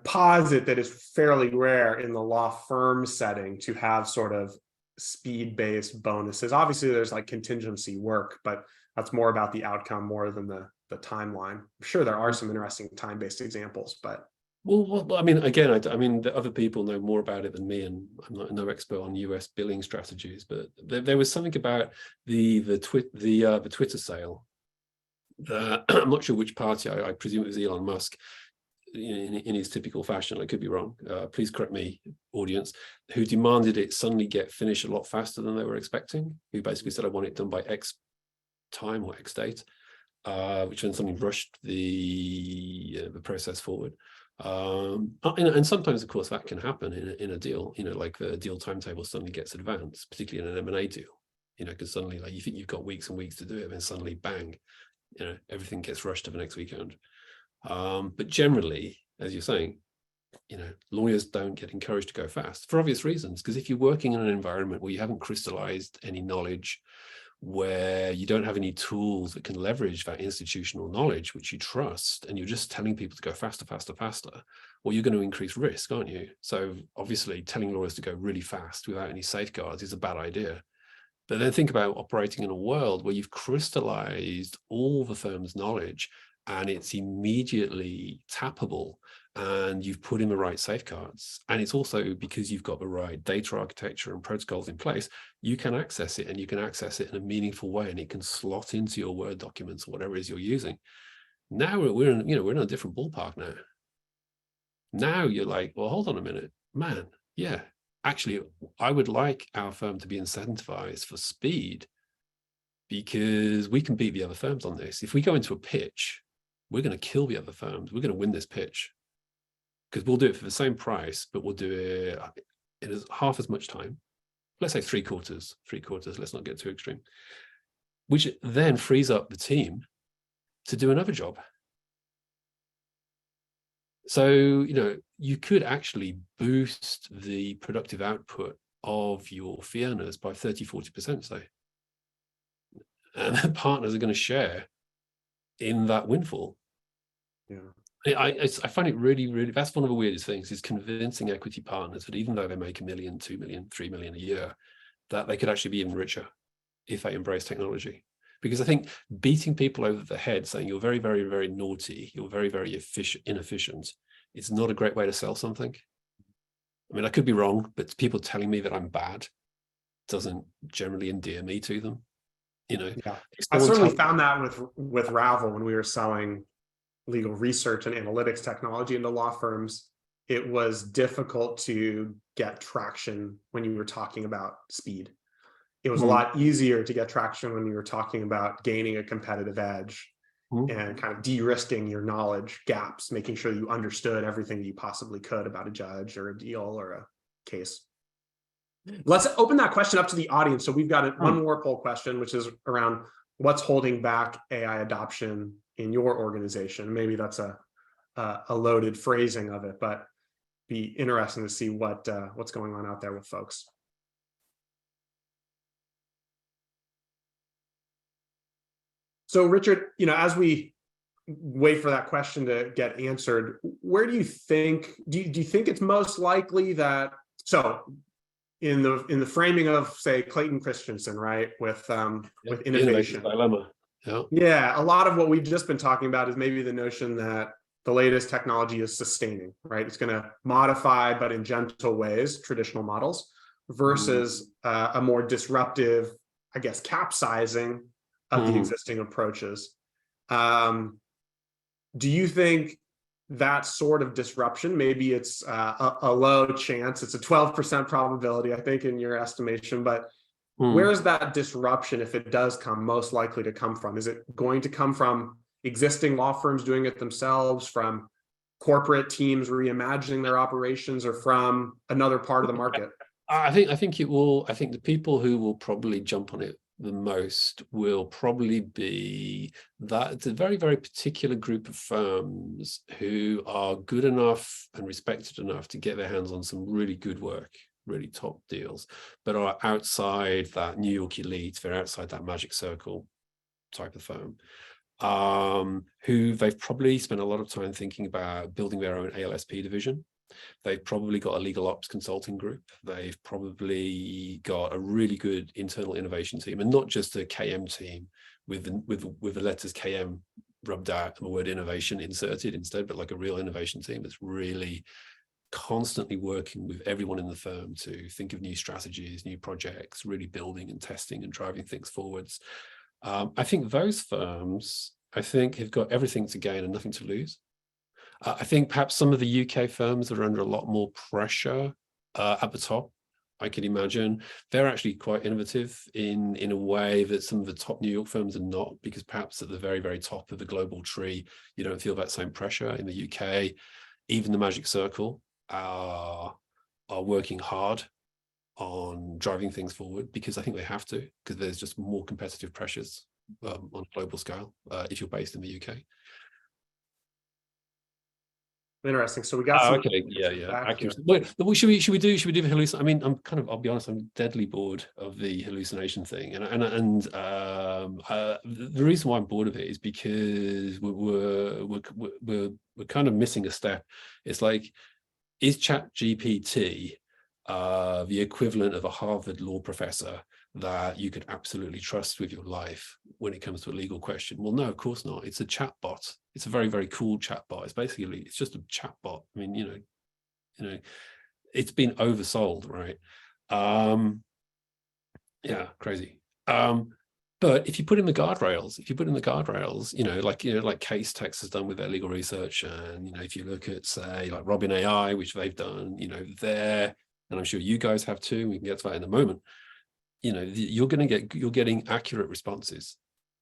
posit that it's fairly rare in the law firm setting to have sort of speed-based bonuses. Obviously, there's like contingency work, but that's more about the outcome more than the timeline. I'm sure there are some interesting time-based examples, but well, I mean, again, the other people know more about it than me, and I'm no expert on US billing strategies. But there was something about the Twitter sale. I'm not sure which party. I presume it was Elon Musk. In his typical fashion, I could be wrong. Please correct me, audience, who demanded it suddenly get finished a lot faster than they were expecting. Who basically said, "I want it done by X time or X date," which then suddenly rushed the process forward. And sometimes, of course, that can happen in a deal. Like the deal timetable suddenly gets advanced, particularly in an M&A deal. Because suddenly, like, you think you've got weeks and weeks to do it, and then suddenly, bang, everything gets rushed to the next weekend. But generally, as you're saying, lawyers don't get encouraged to go fast for obvious reasons. Because if you're working in an environment where you haven't crystallized any knowledge, where you don't have any tools that can leverage that institutional knowledge, which you trust, and you're just telling people to go faster, well, you're going to increase risk, aren't you? So obviously, telling lawyers to go really fast without any safeguards is a bad idea. But then think about operating in a world where you've crystallized all the firm's knowledge and it's immediately tappable, and you've put in the right safeguards. And it's also because you've got the right data architecture and protocols in place, you can access it, and you can access it in a meaningful way, and it can slot into your Word documents or whatever it is you're using. Now we're in a different ballpark now. Now you're like, well, hold on a minute, man. Yeah, actually, I would like our firm to be incentivized for speed, because we can beat the other firms on this. If we go into a pitch, we're going to kill the other firms. We're going to win this pitch, because we'll do it for the same price, but we'll do it in half as much time. Let's say three quarters, let's not get too extreme, which then frees up the team to do another job. So, you could actually boost the productive output of your fee earners by 30, 40%, say. And the partners are going to share in that windfall. Yeah. I find it really, that's one of the weirdest things, is convincing equity partners that even though they make $1 million, $2 million, $3 million a year, that they could actually be even richer if they embrace technology. Because I think beating people over the head, saying you're very, very, very naughty, you're very, very inefficient, it's not a great way to sell something. I mean, I could be wrong, but people telling me that I'm bad doesn't generally endear me to them. Yeah, I certainly found that with Ravel when we were selling legal research and analytics technology into law firms. It was difficult to get traction when you were talking about speed. It was a lot easier to get traction when you were talking about gaining a competitive edge and kind of de-risking your knowledge gaps, making sure you understood everything you possibly could about a judge or a deal or a case. Let's open that question up to the audience. So we've got one more poll question, which is around what's holding back AI adoption in your organization. Maybe that's a loaded phrasing of it, but be interesting to see what's going on out there with folks. So Richard, as we wait for that question to get answered, where do you think, do you think it's most likely that, so in the framing of, say, Clayton Christensen, right, with innovation dilemma. Yeah, a lot of what we've just been talking about is maybe the notion that the latest technology is sustaining, right? It's going to modify, but in gentle ways, traditional models versus a more disruptive, I guess, capsizing of the existing approaches. Do you think that sort of disruption, maybe it's a low chance, it's a 12% probability, I think, in your estimation, but where's that disruption, if it does come, most likely to come from? Is it going to come from existing law firms doing it themselves, from corporate teams reimagining their operations, or from another part of the market? I think it will. I think the people who will probably jump on it the most will probably be that it's a very, very particular group of firms who are good enough and respected enough to get their hands on some really good work, really top deals, but are outside that New York elite, they're outside that magic circle type of firm, who they've probably spent a lot of time thinking about building their own ALSP division. They've probably got a legal ops consulting group. They've probably got a really good internal innovation team, and not just a KM team with the letters KM rubbed out and the word innovation inserted instead, but like a real innovation team that's really constantly working with everyone in the firm to think of new strategies, new projects, really building and testing and driving things forwards. I think those firms, have got everything to gain and nothing to lose. I think perhaps some of the UK firms are under a lot more pressure at the top. I can imagine they're actually quite innovative in a way that some of the top New York firms are not, because perhaps at the very, very top of the global tree, you don't feel that same pressure. In the UK, even the Magic Circle are working hard on driving things forward, because I think they have to, because there's just more competitive pressures on a global scale if you're based in the UK. Interesting. So we got some. Okay, yeah. Wait, should we do the hallucination? I mean, I'll be honest, I'm deadly bored of the hallucination thing, and the reason why I'm bored of it is because we're kind of missing a step. It's like, is ChatGPT the equivalent of a Harvard law professor that you could absolutely trust with your life when it comes to a legal question? Well, no, of course not. It's a chatbot. It's a very, very cool chatbot. It's just a chatbot. I mean, you know, it's been oversold, right? Yeah, crazy. But if you put in the guardrails, like Case Text has done with their legal research, and if you look at, say, like Robin AI, which they've done, there, and I'm sure you guys have too. We can get to that in a moment. You're getting accurate responses,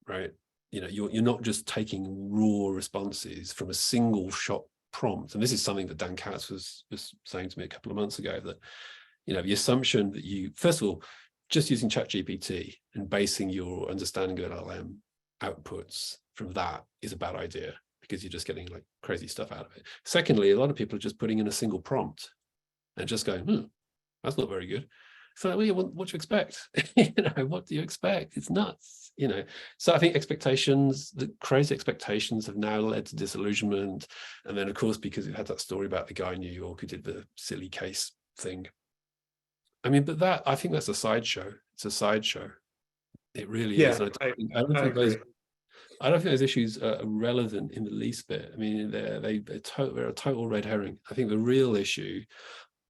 right? You're not just taking raw responses from a single shot prompt. And this is something that Dan Katz was saying to me a couple of months ago, that the assumption that you, first of all, just using ChatGPT and basing your understanding of LLM outputs from that is a bad idea, because you're just getting like crazy stuff out of it. Secondly, a lot of people are just putting in a single prompt and just going, that's not very good. So what do you expect? What do you expect? It's nuts, So I think the crazy expectations have now led to disillusionment. And then, of course, because we've had that story about the guy in New York who did the silly case thing. I mean, but I think that's a sideshow. It's a sideshow. It really is. I don't think those issues are relevant in the least bit. I mean, they're a total red herring. I think the real issue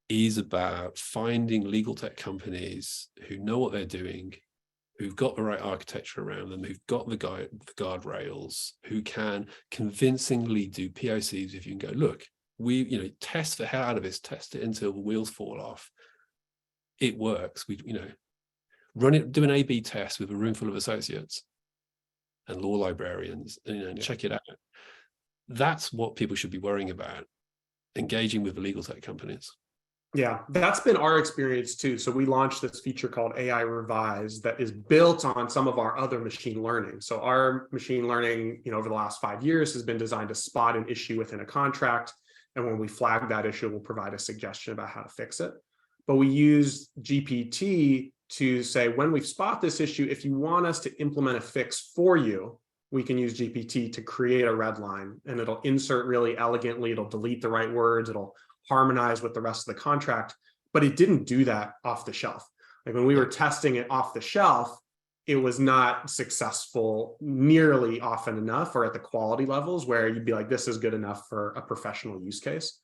is about finding legal tech companies who know what they're doing, who've got the right architecture around them, who've got the guardrails, who can convincingly do POCs. If you can go, look, we test the hell out of this, test it until the wheels fall off. It works. We run it, do an A/B test with a room full of associates and law librarians, and check it out. That's what people should be worrying about, engaging with the legal tech companies. Yeah, that's been our experience too. So we launched this feature called AI Revise that is built on some of our other machine learning. So our machine learning, over the last 5 years has been designed to spot an issue within a contract. And when we flag that issue, we'll provide a suggestion about how to fix it. But we use GPT to say, when we spot this issue, if you want us to implement a fix for you, we can use GPT to create a red line, and it'll insert really elegantly. It'll delete the right words. It'll harmonize with the rest of the contract. But it didn't do that off the shelf. Like when we were testing it off the shelf, it was not successful nearly often enough, or at the quality levels where you'd be like, this is good enough for a professional use case.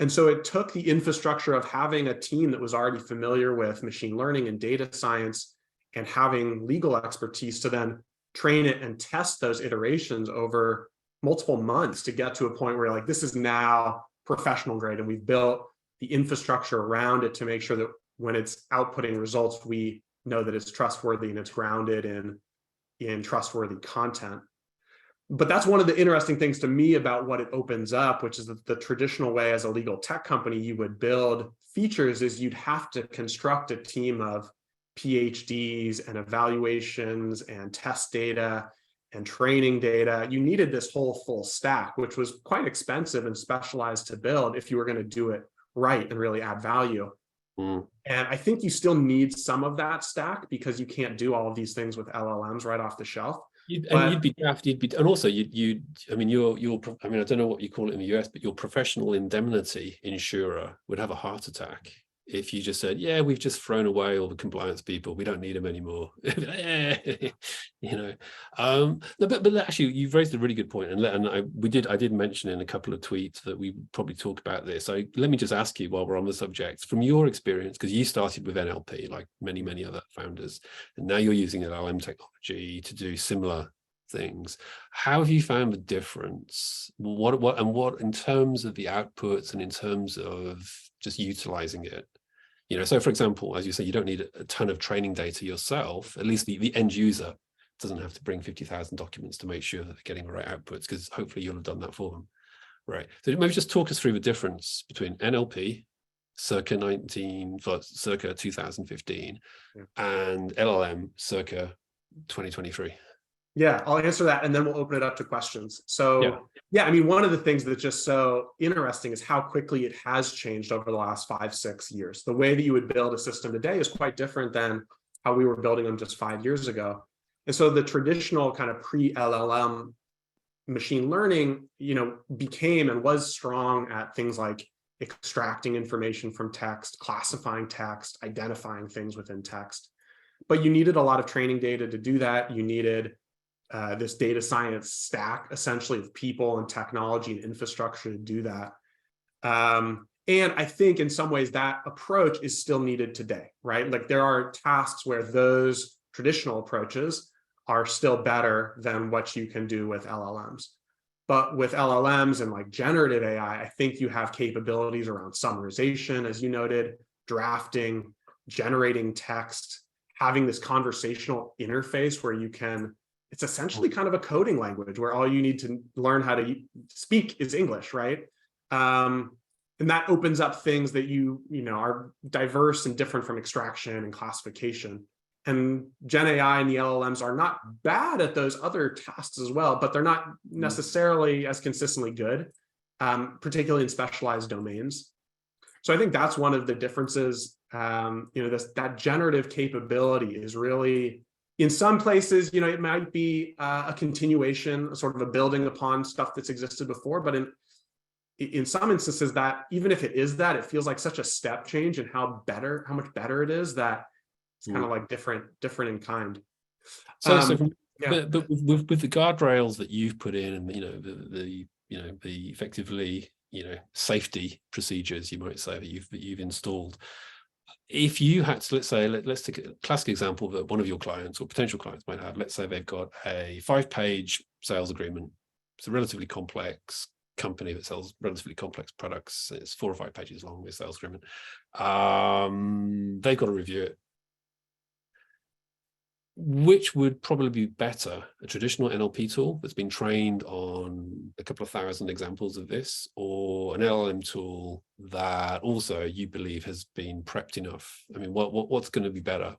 And so it took the infrastructure of having a team that was already familiar with machine learning and data science and having legal expertise to then train it and test those iterations over multiple months to get to a point where like, this is now professional grade, and we've built the infrastructure around it to make sure that when it's outputting results, we know that it's trustworthy and it's grounded in trustworthy content. But that's one of the interesting things to me about what it opens up, which is that the traditional way as a legal tech company you would build features is you'd have to construct a team of PhDs and evaluations and test data and training data. You needed this whole full stack, which was quite expensive and specialized to build if you were going to do it right and really add value. And I think you still need some of that stack because you can't do all of these things with LLMs right off the shelf. You'd be daft. And also I mean, I mean, I don't know what you call it in the US, but your professional indemnity insurer would have a heart attack if you just said, yeah, we've just thrown away all the compliance people, we don't need them anymore. You know, but actually you've raised a really good point, and I did mention in a couple of tweets that we probably talk about this. So let me just ask you while we're on the subject, from your experience, because you started with NLP like many other founders, and now you're using LLM technology to do similar things. How have you found the difference? What in terms of the outputs and in terms of just utilizing it? You know, so for example, as you say, you don't need a ton of training data yourself. At least the end user doesn't have to bring 50,000 documents to make sure that they're getting the right outputs, because hopefully you'll have done that for them. Right. So maybe just talk us through the difference between NLP circa 2015 and LLM circa 2023. Yeah, I'll answer that and then we'll open it up to questions. So yeah, I mean, one of the things that's just so interesting is how quickly it has changed over the last 5-6 years. The way that you would build a system today is quite different than how we were building them just 5 years ago. And so the traditional kind of pre-LLM machine learning, you know, became and was strong at things like extracting information from text, classifying text, identifying things within text. But you needed a lot of training data to do that. You needed this data science stack, essentially, of people and technology and infrastructure to do that. And I think in some ways that approach is still needed today, right? Like there are tasks where those traditional approaches are still better than what you can do with LLMs. But with LLMs and like generative AI, I think you have capabilities around summarization, as you noted, drafting, generating text, having this conversational interface where you can, it's essentially kind of a coding language where all you need to learn how to speak is English, right? And that opens up things that you know are diverse and different from extraction and classification. And Gen AI and the LLMs are not bad at those other tasks as well, but they're not necessarily as consistently good, particularly in specialized domains. So I think that's one of the differences. You know, that generative capability is really, in some places, you know, it might be a continuation, sort of a building upon stuff that's existed before, but in some instances, that even if it is that, it feels like such a step change in how much better it is, that it's kind of like different in kind. But with the guardrails that you've put in, and you know the effectively, you know, safety procedures, you might say, that you've installed. If you had to, let's take a classic example that one of your clients or potential clients might have. Let's say they've got a 5-page sales agreement. It's a relatively complex company that sells relatively complex products. It's 4 or 5 pages long, this sales agreement. They've got to review it. Which would probably be better, a traditional NLP tool that's been trained on a couple of thousand examples of this, or an LLM tool that also you believe has been prepped enough? I mean, what's going to be better,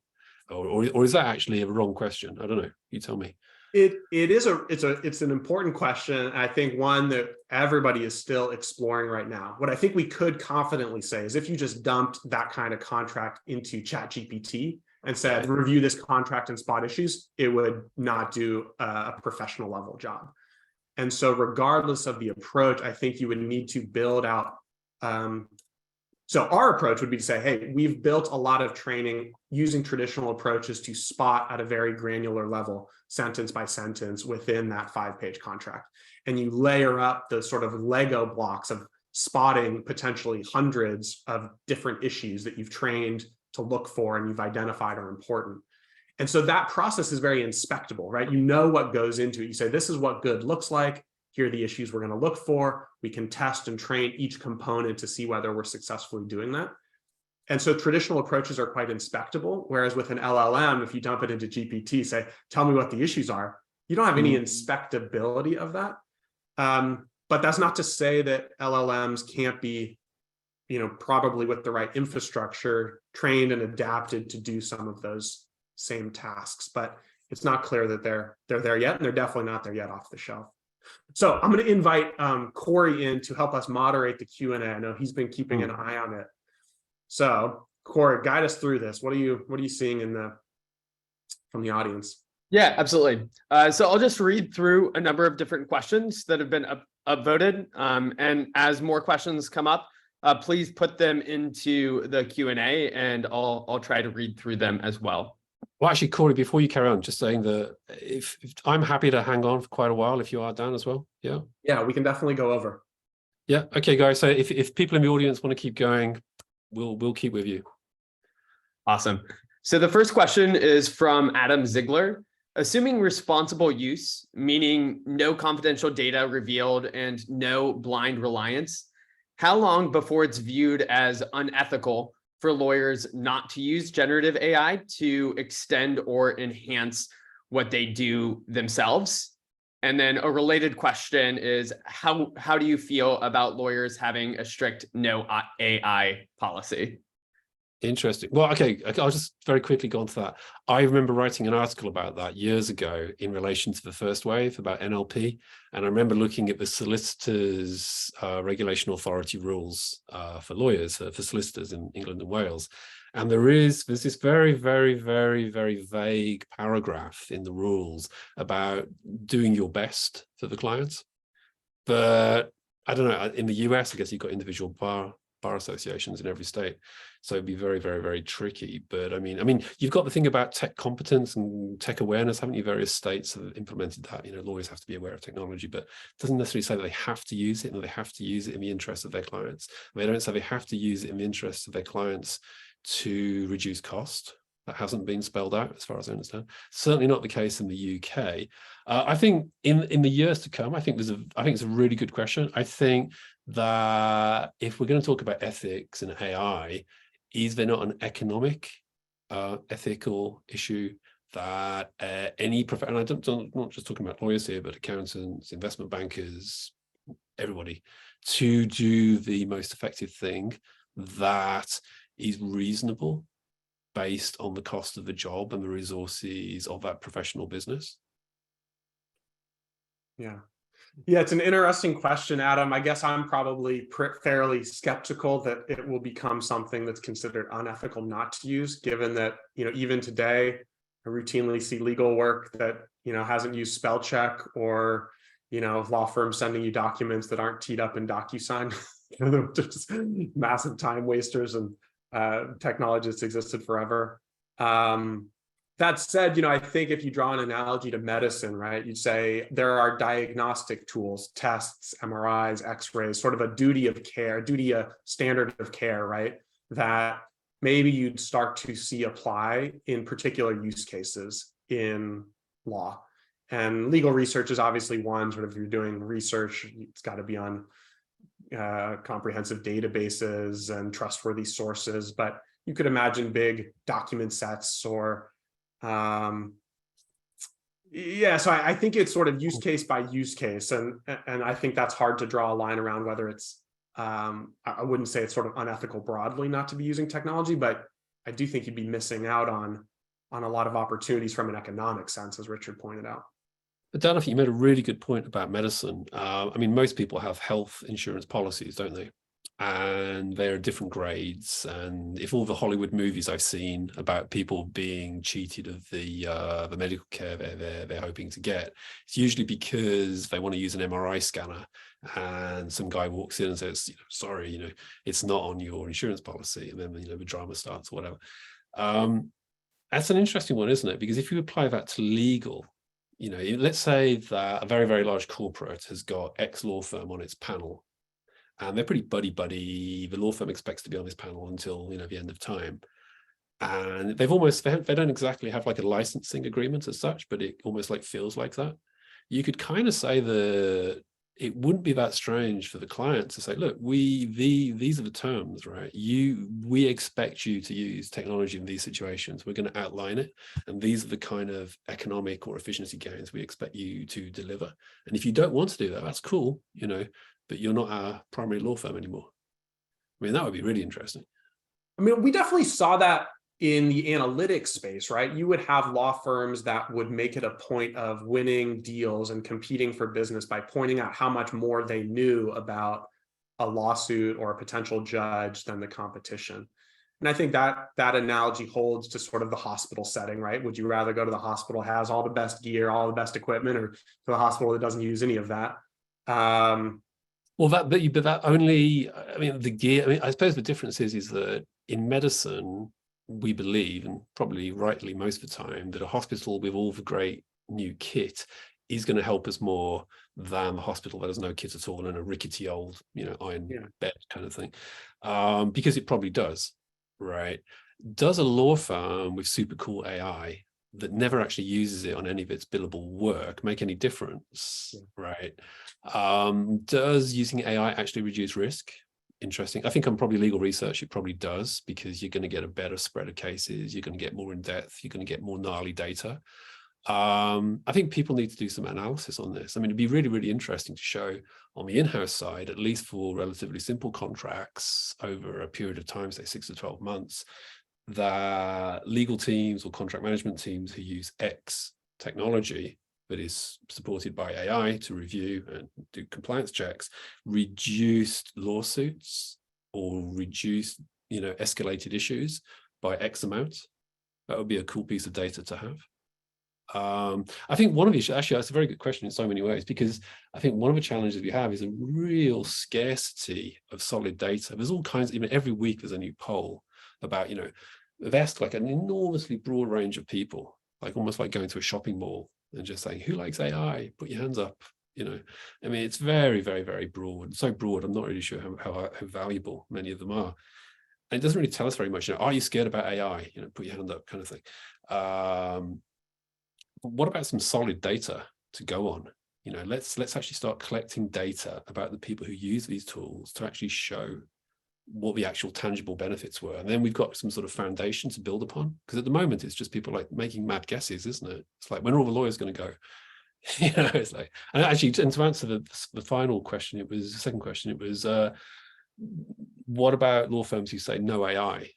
or is that actually a wrong question? I don't know. You tell me. It's an important question. I think one that everybody is still exploring right now. What I think we could confidently say is if you just dumped that kind of contract into ChatGPT and said, review this contract and spot issues, it would not do a professional level job. And so regardless of the approach, I think you would need to build out. So our approach would be to say, hey, we've built a lot of training using traditional approaches to spot at a very granular level, sentence by sentence within that 5-page contract. And you layer up the sort of Lego blocks of spotting potentially hundreds of different issues that you've trained to look for and you've identified are important. And so that process is very inspectable, right? You know what goes into it. You say, this is what good looks like. Here are the issues we're going to look for. We can test and train each component to see whether we're successfully doing that. And so traditional approaches are quite inspectable, whereas with an LLM, if you dump it into GPT, say, tell me what the issues are, you don't have any inspectability of that. But that's not to say that LLMs can't be, probably with the right infrastructure, trained and adapted to do some of those same tasks. But it's not clear that they're there yet, and they're definitely not there yet off the shelf. So I'm going to invite Corey in to help us moderate the Q&A. I know he's been keeping an eye on it. So Corey, guide us through this. What are you seeing from the audience? Yeah, absolutely. So I'll just read through a number of different questions that have been upvoted. And as more questions come up, please put them into the Q&A and I'll try to read through them as well. Well, actually, Corey, before you carry on, just saying that if I'm happy to hang on for quite a while if you are, Dan, as well. Yeah. Yeah, we can definitely go over. Yeah. Okay, guys. So if people in the audience want to keep going, we'll keep with you. Awesome. So the first question is from Adam Ziegler. Assuming responsible use, meaning no confidential data revealed and no blind reliance, how long before it's viewed as unethical for lawyers not to use generative AI to extend or enhance what they do themselves? And then a related question is, how do you feel about lawyers having a strict no AI policy? Interesting. Well, okay, I'll just very quickly go on to that. I remember writing an article about that years ago in relation to the first wave about NLP. And I remember looking at the solicitors' regulation authority rules for lawyers, for solicitors in England and Wales. And there's this very, very, very, very vague paragraph in the rules about doing your best for the clients. But I don't know, in the US, I guess you've got individual bar associations in every state. So it'd be very, very, very tricky. But I mean, you've got the thing about tech competence and tech awareness, haven't you? Various states have implemented that. Lawyers have to be aware of technology, but it doesn't necessarily say that they have to use it and they have to use it in the interest of their clients. They don't say they have to use it in the interest of their clients to reduce cost. That hasn't been spelled out as far as I understand. Certainly not the case in the UK. I think in the years to come, I think it's a really good question. I think that if we're going to talk about ethics and AI, is there not an economic, ethical issue that any profession, and I'm not just talking about lawyers here, but accountants, investment bankers, everybody, to do the most effective thing that is reasonable based on the cost of the job and the resources of that professional business? Yeah, it's an interesting question, Adam. I guess I'm probably fairly skeptical that it will become something that's considered unethical not to use, given that, even today, I routinely see legal work that, hasn't used spell check, or, law firms sending you documents that aren't teed up in DocuSign. They're just massive time wasters, and technology that's existed forever. That said, I think if you draw an analogy to medicine, right, you'd say there are diagnostic tools, tests, MRIs, X-rays, sort of a duty of care, a standard of care, right, that maybe you'd start to see apply in particular use cases in law. And legal research is obviously one. Sort of, if you're doing research, it's got to be on comprehensive databases and trustworthy sources. But you could imagine big document sets or so I think it's sort of use case by use case, and I think that's hard to draw a line around whether it's I wouldn't say it's sort of unethical broadly not to be using technology, but I do think you'd be missing out on a lot of opportunities from an economic sense, as Richard pointed out. But Dan, I think you made a really good point about medicine. Most people have health insurance policies, don't they? And there are different grades. And if all the Hollywood movies I've seen about people being cheated of the medical care they're hoping to get, it's usually because they want to use an MRI scanner, and some guy walks in and says, sorry, it's not on your insurance policy, and then the drama starts or whatever. That's an interesting one, isn't it? Because if you apply that to legal, let's say that a very, very large corporate has got X law firm on its panel, and they're pretty buddy-buddy. The law firm expects to be on this panel until, the end of time. And they don't exactly have like a licensing agreement as such, but it almost like feels like that. You could kind of say that it wouldn't be that strange for the client to say, look, these are the terms, right? We expect you to use technology in these situations. We're going to outline it. And these are the kind of economic or efficiency gains we expect you to deliver. And if you don't want to do that, that's cool, but you're not our primary law firm anymore. I mean, that would be really interesting. I mean, we definitely saw that in the analytics space, right? You would have law firms that would make it a point of winning deals and competing for business by pointing out how much more they knew about a lawsuit or a potential judge than the competition. And I think that analogy holds to sort of the hospital setting, right? Would you rather go to the hospital that has all the best gear, all the best equipment, or to the hospital that doesn't use any of that? Well, but that only, I mean, the gear, I mean, I suppose the difference is that in medicine, we believe, and probably rightly most of the time, that a hospital with all the great new kit is going to help us more than the hospital that has no kit at all and a rickety old, iron bed kind of thing, because it probably does, right? Does a law firm with super cool AI that never actually uses it on any of its billable work make any difference, right? Does using AI actually reduce risk? Interesting. I think on probably legal research, it probably does, because you're going to get a better spread of cases. You're going to get more in depth. You're going to get more gnarly data. I think people need to do some analysis on this. I mean, it'd be really, really interesting to show on the in-house side, at least for relatively simple contracts over a period of time, say 6 to 12 months, that legal teams or contract management teams who use X technology that is supported by AI to review and do compliance checks, reduced lawsuits or reduced, escalated issues by X amount. That would be a cool piece of data to have. I think one of the issues, actually, that's a very good question in so many ways, because I think one of the challenges we have is a real scarcity of solid data. There's all kinds, even every week there's a new poll about, they've asked like an enormously broad range of people, like almost like going to a shopping mall and just saying, who likes AI? Put your hands up. I mean, it's very, very, very broad. So broad, I'm not really sure how valuable many of them are. And it doesn't really tell us very much. Are you scared about AI? Put your hand up, kind of thing. But what about some solid data to go on? Let's actually start collecting data about the people who use these tools to actually show what the actual tangible benefits were. And then we've got some sort of foundation to build upon. Because at the moment, it's just people like making mad guesses, isn't it? It's like, when are all the lawyers going to go? It's like, and actually, and to answer the final question, the second question, it was, what about law firms who say no AI?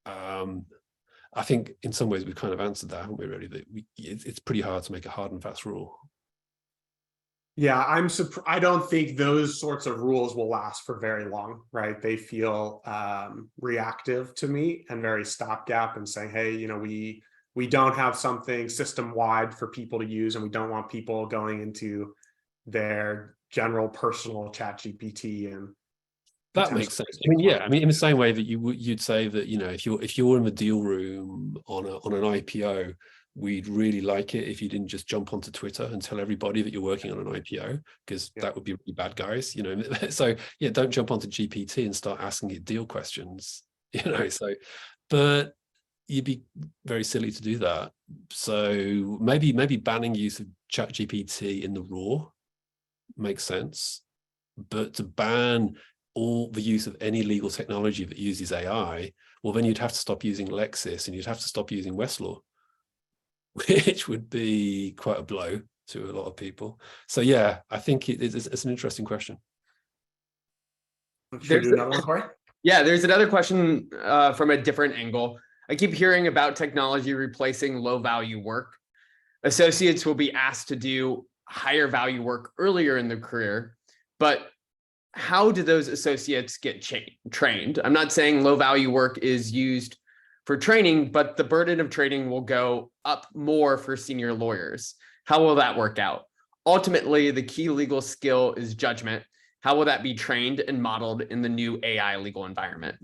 I think in some ways we've kind of answered that, haven't we, really? That it's pretty hard to make a hard and fast rule. Yeah, I don't think those sorts of rules will last for very long, right? They feel reactive to me and very stopgap, and saying, hey, we don't have something system-wide for people to use, and we don't want people going into their general personal chat GPT. And that makes sense. I mean, yeah, I mean, in the same way that you'd say that, if you're in the deal room on an IPO, we'd really like it if you didn't just jump onto Twitter and tell everybody that you're working on an IPO, because that would be really bad guys, So yeah, don't jump onto GPT and start asking it deal questions, So, but you'd be very silly to do that. So maybe banning use of ChatGPT in the raw makes sense, but to ban all the use of any legal technology that uses AI, well, then you'd have to stop using Lexis and you'd have to stop using Westlaw, which would be quite a blow to a lot of people. So yeah, I think it's an interesting question. There's another one, Corey? Yeah, there's another question from a different angle. I keep hearing about technology replacing low value work. Associates will be asked to do higher value work earlier in their career, but how do those associates get trained? I'm not saying low value work is used for training, but the burden of training will go up more for senior lawyers. How will that work out? Ultimately, the key legal skill is judgment. How will that be trained and modeled in the new AI legal environment?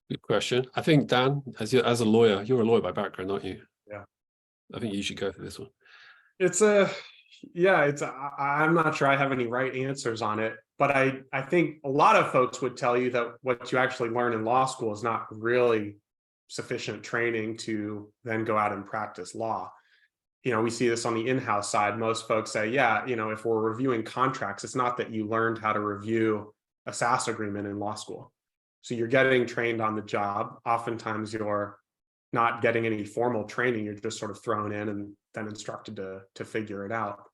Good question. I think, Dan, as a lawyer, you're a lawyer by background, aren't you? Yeah. I think you should go for this one. I'm not sure I have any right answers on it, but I think a lot of folks would tell you that what you actually learn in law school is not really sufficient training to then go out and practice law. We see this on the in-house side. Most folks say, yeah, if we're reviewing contracts, it's not that you learned how to review a SaaS agreement in law school. So you're getting trained on the job. Oftentimes you're not getting any formal training. You're just sort of thrown in and then instructed to figure it out.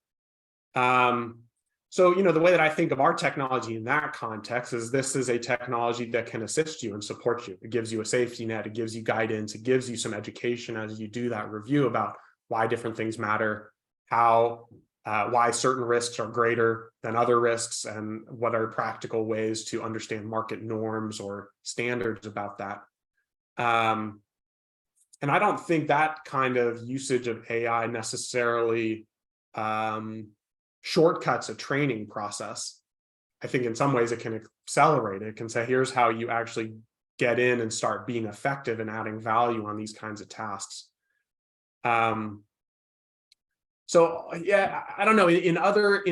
So, the way that I think of our technology in that context is this is a technology that can assist you and support you. It gives you a safety net. It gives you guidance. It gives you some education as you do that review about why different things matter, why certain risks are greater than other risks, and what are practical ways to understand market norms or standards about that. And I don't think that kind of usage of AI necessarily shortcuts a training process. I think in some ways it can accelerate it. It can say, here's how you actually get in and start being effective and adding value on these kinds of tasks. So yeah, I don't know. In other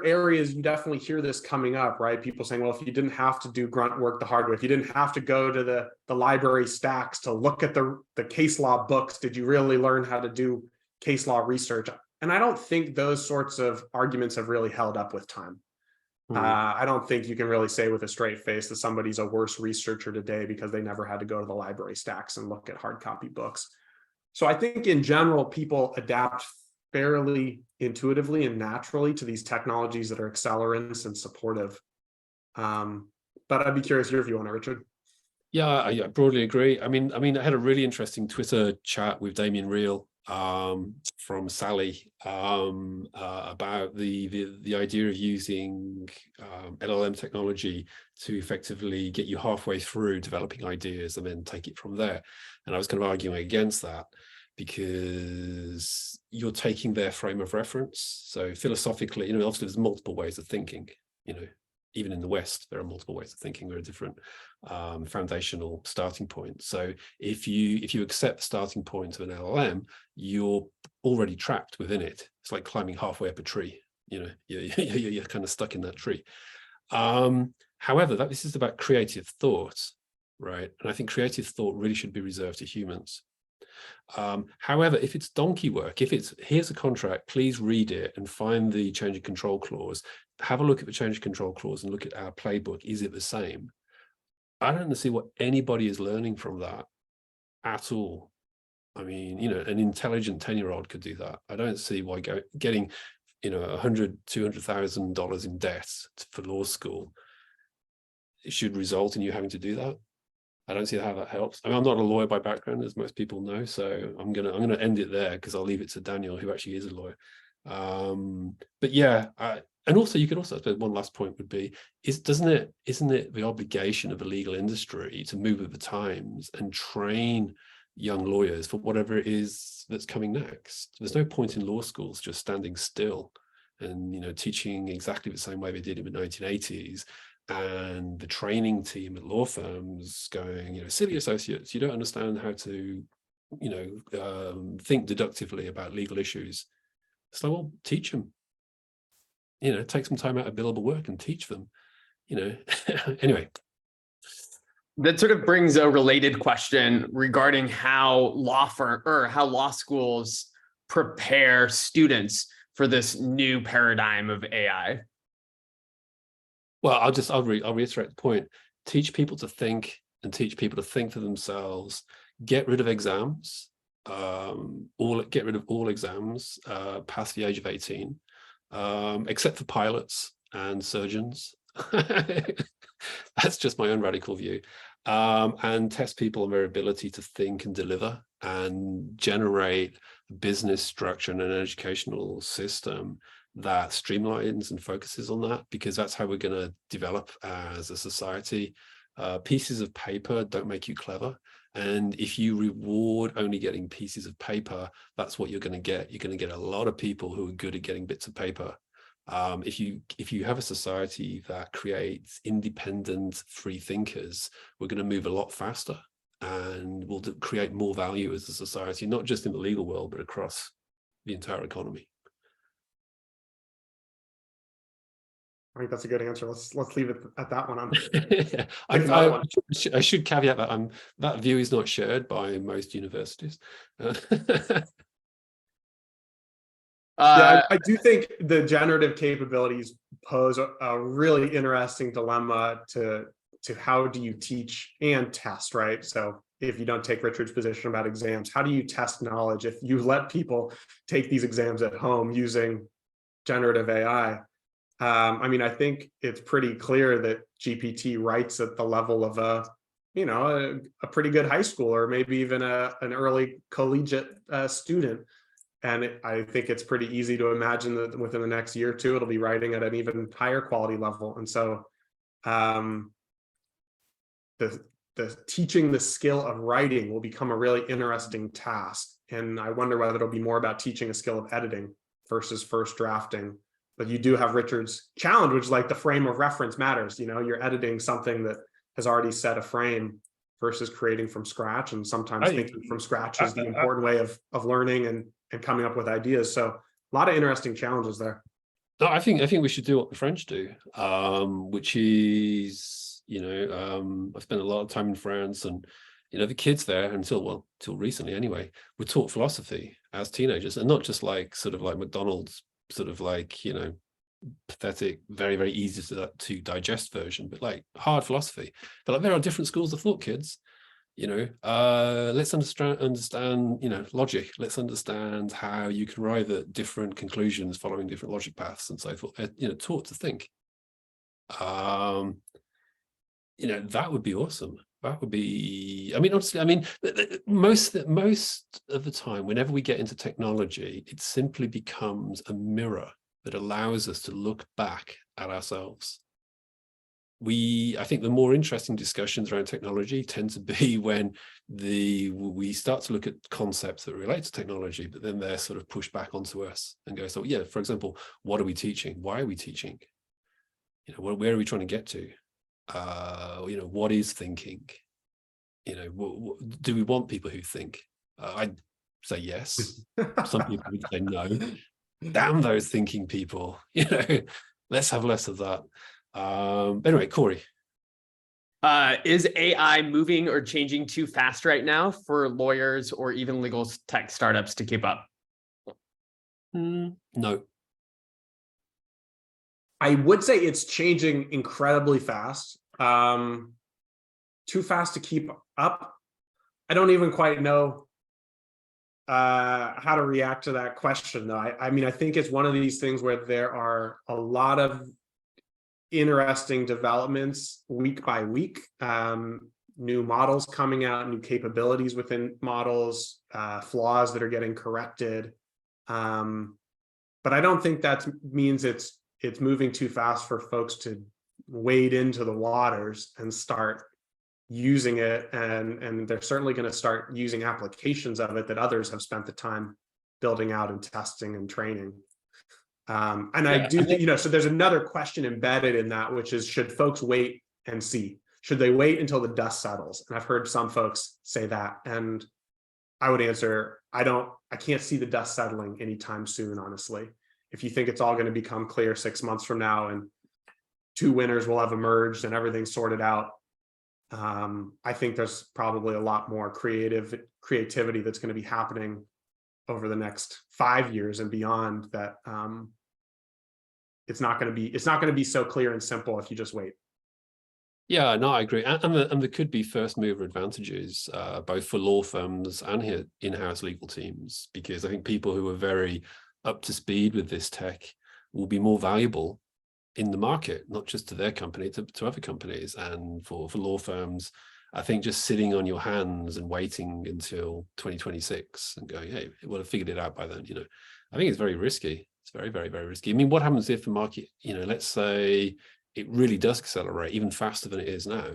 areas, you definitely hear this coming up, right? People saying, well, if you didn't have to do grunt work the hard way, if you didn't have to go to the library stacks to look at the case law books, did you really learn how to do case law research? And I don't think those sorts of arguments have really held up with time. I don't think you can really say with a straight face that somebody's a worse researcher today because they never had to go to the library stacks and look at hard copy books. So I think in general, people adapt fairly intuitively and naturally to these technologies that are accelerants and supportive. But I'd be curious your view on it, Richard. Yeah, I broadly agree. I mean, I had a really interesting Twitter chat with Damien Reel from Sally about the idea of using LLM technology to effectively get you halfway through developing ideas and then take it from there. And I was kind of arguing against that because you're taking their frame of reference. So philosophically, obviously there's multiple ways of thinking, even in the West, there are multiple ways of thinking. There are different foundational starting points. So if you accept the starting point of an LLM, you're already trapped within it. It's like climbing halfway up a tree. You're kind of stuck in that tree. However, this is about creative thought, right? And I think creative thought really should be reserved to humans. However, if it's donkey work, if it's here's a contract, please read it and find the change of control clause, have a look at the change of control clause and look at our playbook. Is it the same? I don't see what anybody is learning from that at all. I mean, an intelligent 10-year-old could do that. I don't see why getting, $100,000, $200,000 in debt for law school, it should result in you having to do that. I don't see how that helps. I mean, I'm not a lawyer by background, as most people know, so I'm gonna end it there because I'll leave it to Daniel, who actually is a lawyer. But yeah, and also you could also, I suppose one last point would be, isn't it the obligation of the legal industry to move with the times and train young lawyers for whatever it is that's coming next? There's no point in law schools just standing still and teaching exactly the same way they did in the 1980s. And the training team at law firms going, silly associates, you don't understand how to, think deductively about legal issues. So, well, teach them. Take some time out of billable work and teach them. Anyway. That sort of brings a related question regarding how law schools prepare students for this new paradigm of AI. Well, I'll reiterate the point. Teach people to think and teach people to think for themselves. Get rid of exams. Get rid of all exams past the age of 18, except for pilots and surgeons. That's just my own radical view. And test people on their ability to think and deliver and generate a business structure and an educational system that streamlines and focuses on that, because that's how we're going to develop as a society. Pieces of paper don't make you clever. And if you reward only getting pieces of paper, that's what you're going to get. You're going to get a lot of people who are good at getting bits of paper. If you have a society that creates independent free thinkers, we're going to move a lot faster and we'll create more value as a society, not just in the legal world, but across the entire economy. I think that's a good answer. Let's leave it at that one. I should caveat that that view is not shared by most universities. Yeah, I do think the generative capabilities pose a really interesting dilemma to how do you teach and test, right? So if you don't take Richard's position about exams, how do you test knowledge if you let people take these exams at home using generative AI? I mean, I think it's pretty clear that GPT writes at the level of a pretty good high school, or maybe even an early collegiate student. And I think it's pretty easy to imagine that within the next year or two, it'll be writing at an even higher quality level. And so the teaching the skill of writing will become a really interesting task. And I wonder whether it'll be more about teaching a skill of editing versus first drafting. But you do have Richard's challenge, which is like the frame of reference matters. You're editing something that has already set a frame versus creating from scratch. And sometimes thinking from scratch is the important way of learning and coming up with ideas. So a lot of interesting challenges there. No, I think we should do what the French do, which is, I spent a lot of time in France, and the kids there until recently anyway, were taught philosophy as teenagers, and not just like sort of like McDonald's sort of like pathetic, very, very easy to digest version, but like hard philosophy. But like, there are different schools of thought, kids. Let's understand logic. Let's understand how you can arrive at different conclusions following different logic paths and so forth. Taught to think. That would be awesome. That would be, I mean, honestly, I mean, most of the time, whenever we get into technology, it simply becomes a mirror that allows us to look back at ourselves. I think the more interesting discussions around technology tend to be when we start to look at concepts that relate to technology, but then they're sort of pushed back onto us and go, so yeah, for example, what are we teaching? Why are we teaching? Where are we trying to get to? What is thinking? Do we want people who think? I'd say yes. Some people would say no. Damn those thinking people. Let's have less of that. Anyway, Corey. Is AI moving or changing too fast right now for lawyers or even legal tech startups to keep up? No. I would say it's changing incredibly fast. Too fast to keep up. I don't even quite know how to react to that question, though. I mean, I think it's one of these things where there are a lot of interesting developments week by week, new models coming out, new capabilities within models, flaws that are getting corrected. But I don't think that means it's moving too fast for folks to wade into the waters and start using it. And they're certainly going to start using applications of it that others have spent the time building out and testing and training. I do think, so there's another question embedded in that, which is, should folks wait and see? Should they wait until the dust settles? And I've heard some folks say that. And I would answer, I can't see the dust settling anytime soon, honestly. If you think it's all going to become clear 6 months from now and 2 winners will have emerged and everything's sorted out, I think there's probably a lot more creativity that's going to be happening over the next 5 years and beyond, that it's not going to be so clear and simple if you just wait. Yeah, no, I agree. And there could be first mover advantages, both for law firms and in-house legal teams, because I think people who are very up to speed with this tech will be more valuable in the market, not just to their company, to other companies. And for law firms, I think just sitting on your hands and waiting until 2026 and going, hey, we'll have figured it out by then, I think it's very risky. It's very, very, very risky. I mean, what happens if the market, let's say it really does accelerate even faster than it is now,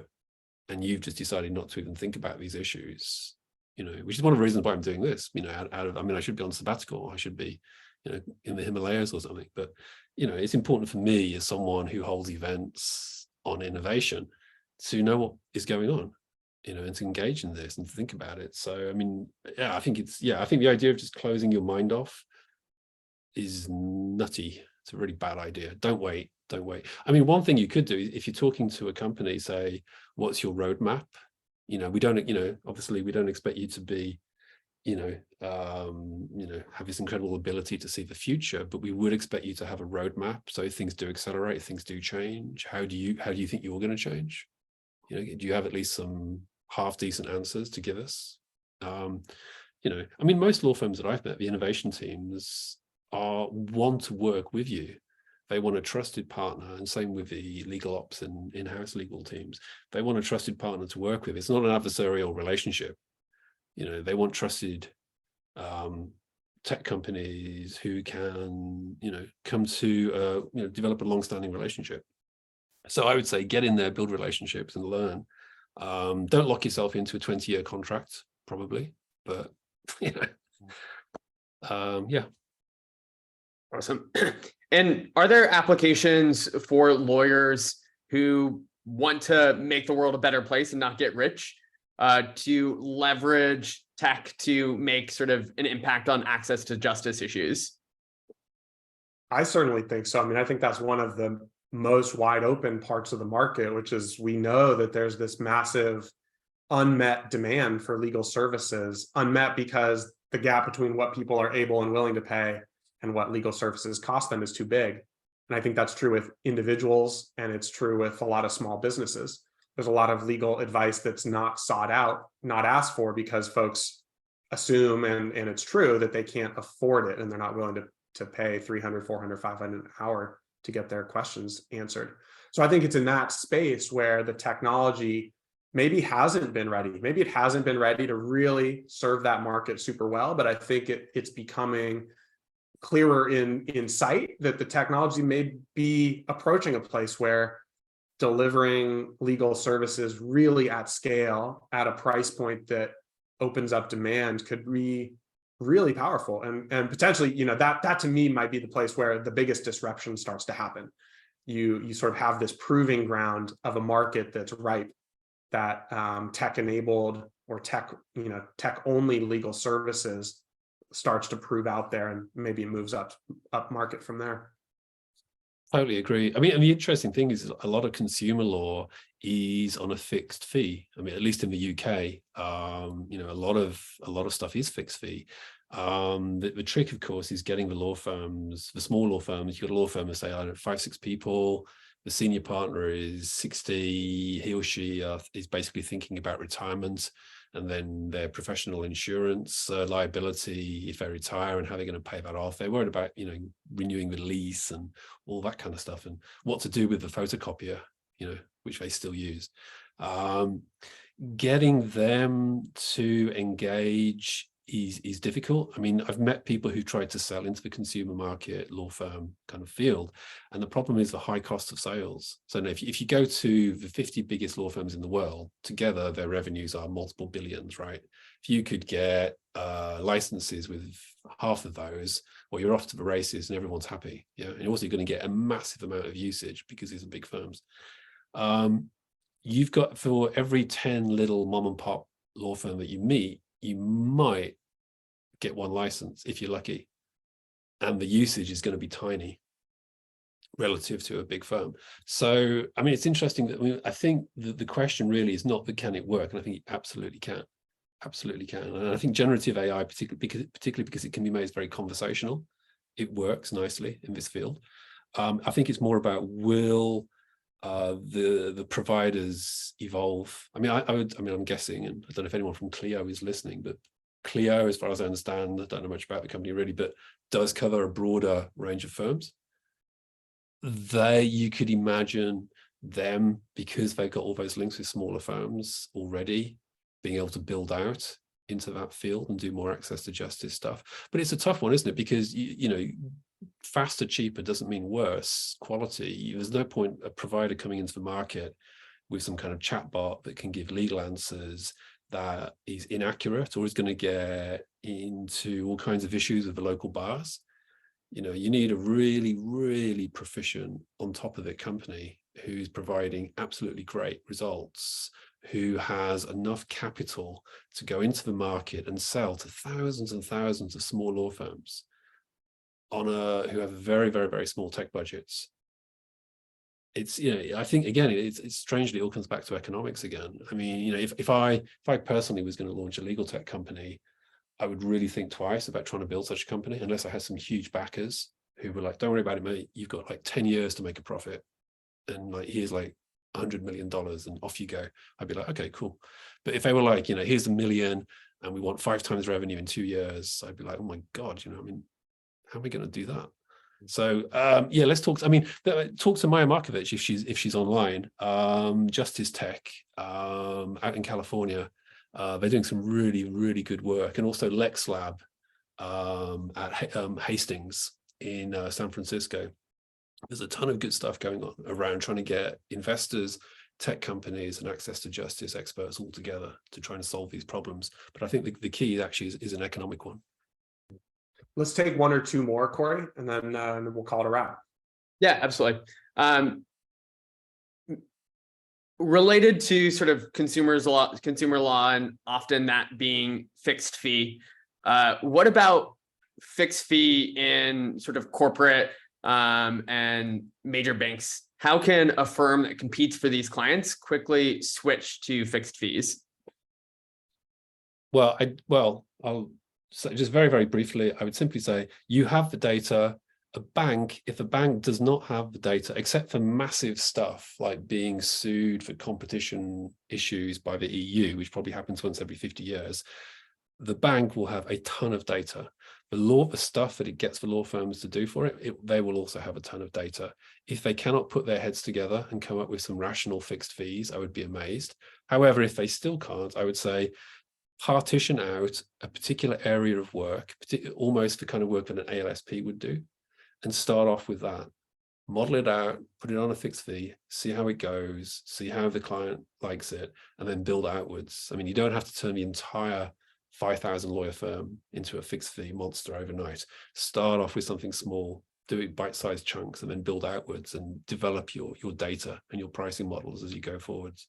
and you've just decided not to even think about these issues, which is one of the reasons why I'm doing this, I should be on sabbatical. I should be, in the Himalayas or something. But, it's important for me as someone who holds events on innovation to know what is going on, and to engage in this and to think about it. So, I mean, I think the idea of just closing your mind off is nutty. It's a really bad idea. Don't wait. Don't wait. I mean, one thing you could do if you're talking to a company, say, what's your roadmap? We don't, obviously we don't expect you to be, have this incredible ability to see the future, but we would expect you to have a roadmap. So if things do accelerate, things do change. How do you think you're going to change? Do you have at least some half decent answers to give us? I mean, most law firms that I've met, the innovation teams want to work with you. They want a trusted partner, and same with the legal ops and in-house legal teams. They want a trusted partner to work with. It's not an adversarial relationship. They want trusted tech companies who can, come to, develop a long-standing relationship. So I would say get in there, build relationships, and learn. Don't lock yourself into a 20-year contract, probably, but yeah. Awesome. And are there applications for lawyers who want to make the world a better place and not get rich, to leverage tech to make sort of an impact on access to justice issues? I certainly think so. I mean, I think that's one of the most wide open parts of the market, which is we know that there's this massive unmet demand for legal services, unmet because the gap between what people are able and willing to pay and what legal services cost them is too big. And I think that's true with individuals, and it's true with a lot of small businesses. There's a lot of legal advice that's not sought out, not asked for, because folks assume, and it's true, that they can't afford it and they're not willing to pay $300, $400, $500 an hour to get their questions answered. So I think it's in that space where the technology maybe hasn't been ready. Maybe it hasn't been ready to really serve that market super well, but I think it's becoming clearer in sight that the technology may be approaching a place where delivering legal services really at scale at a price point that opens up demand could be really powerful, and potentially, that to me might be the place where the biggest disruption starts to happen. You sort of have this proving ground of a market that's ripe, that tech enabled or tech only legal services starts to prove out there, and maybe it moves up market from there. Totally agree. I mean, and the interesting thing is a lot of consumer law is on a fixed fee. I mean, at least in the UK, a lot of stuff is fixed fee. The trick, of course, is getting the law firms, the small law firms. You've got a law firm of, say, 5, 6 people. The senior partner is 60. He or she is basically thinking about retirement, and then their professional insurance liability if they retire, and how they're going to pay that off. They're worried about, renewing the lease and all that kind of stuff, and what to do with the photocopier, which they still use. Getting them to engage is difficult. I mean, I've met people who tried to sell into the consumer market law firm kind of field, and the problem is the high cost of sales. So if you go to the 50 biggest law firms in the world, together their revenues are multiple billions, right? If you could get licenses with half of those, well, you're off to the races and everyone's happy. Yeah, and you're also going to get a massive amount of usage because these are big firms. You've got, for every 10 little mom and pop law firm that you meet, you might get one license if you're lucky, and the usage is going to be tiny relative to a big firm. So I mean, it's interesting that I think the question really is not that can it work, and I think it absolutely can, and I think generative AI, particularly because it can be made very conversational, it works nicely in this field. I think it's more about, will the providers evolve? I mean, I'm guessing, and I don't know if anyone from Clio is listening, but Clio, as far as I understand, I don't know much about the company really, but does cover a broader range of firms. You could imagine them, because they've got all those links with smaller firms already, being able to build out into that field and do more access to justice stuff. But it's a tough one, isn't it? Because faster, cheaper doesn't mean worse quality. There's no point a provider coming into the market with some kind of chatbot that can give legal answers that is inaccurate, or is going to get into all kinds of issues with the local bars. You need a really, really proficient, on top of it company who's providing absolutely great results, who has enough capital to go into the market and sell to thousands and thousands of small law firms. who have very, very, very small tech budgets. It's, I think again, it's strangely, it all comes back to economics again. I mean, if I personally was going to launch a legal tech company, I would really think twice about trying to build such a company, unless I had some huge backers who were like, don't worry about it, mate, you've got like 10 years to make a profit, and like, here's like $100 million and off you go. I'd be like, okay, cool. But if they were like, here's $1 million and we want 5 times revenue in 2 years, I'd be like, oh my God, I mean, how am I going to do that? So yeah, let's talk. I mean, talk to Maya Markovich if she's online. Justice Tech out in California. They're doing some really, really good work, and also Lex Lab at Hastings in San Francisco. There's a ton of good stuff going on around trying to get investors, tech companies, and access to justice experts all together to try and solve these problems. But I think the key actually is an economic one. Let's take 1 or 2 more, Corey, and then we'll call it a wrap. Yeah, absolutely. Related to sort of consumer law, and often that being fixed fee. What about fixed fee in sort of corporate and major banks? How can a firm that competes for these clients quickly switch to fixed fees? Well, I'll say just very, very briefly, I would simply say you have the data. If a bank does not have the data, except for massive stuff like being sued for competition issues by the EU, which probably happens once every 50 years, the bank will have a ton of data. The stuff that it gets the law firms to do for it, they will also have a ton of data. If they cannot put their heads together and come up with some rational fixed fees, I would be amazed. However, if they still can't, I would say partition out a particular area of work, almost the kind of work that an ALSP would do, and start off with that. Model it out, put it on a fixed fee, see how it goes, see how the client likes it, and then build outwards. I mean, you don't have to turn the entire 5,000 lawyer firm into a fixed fee monster overnight. Start off with something small, do it bite-sized chunks, and then build outwards and develop your data and your pricing models as you go forwards.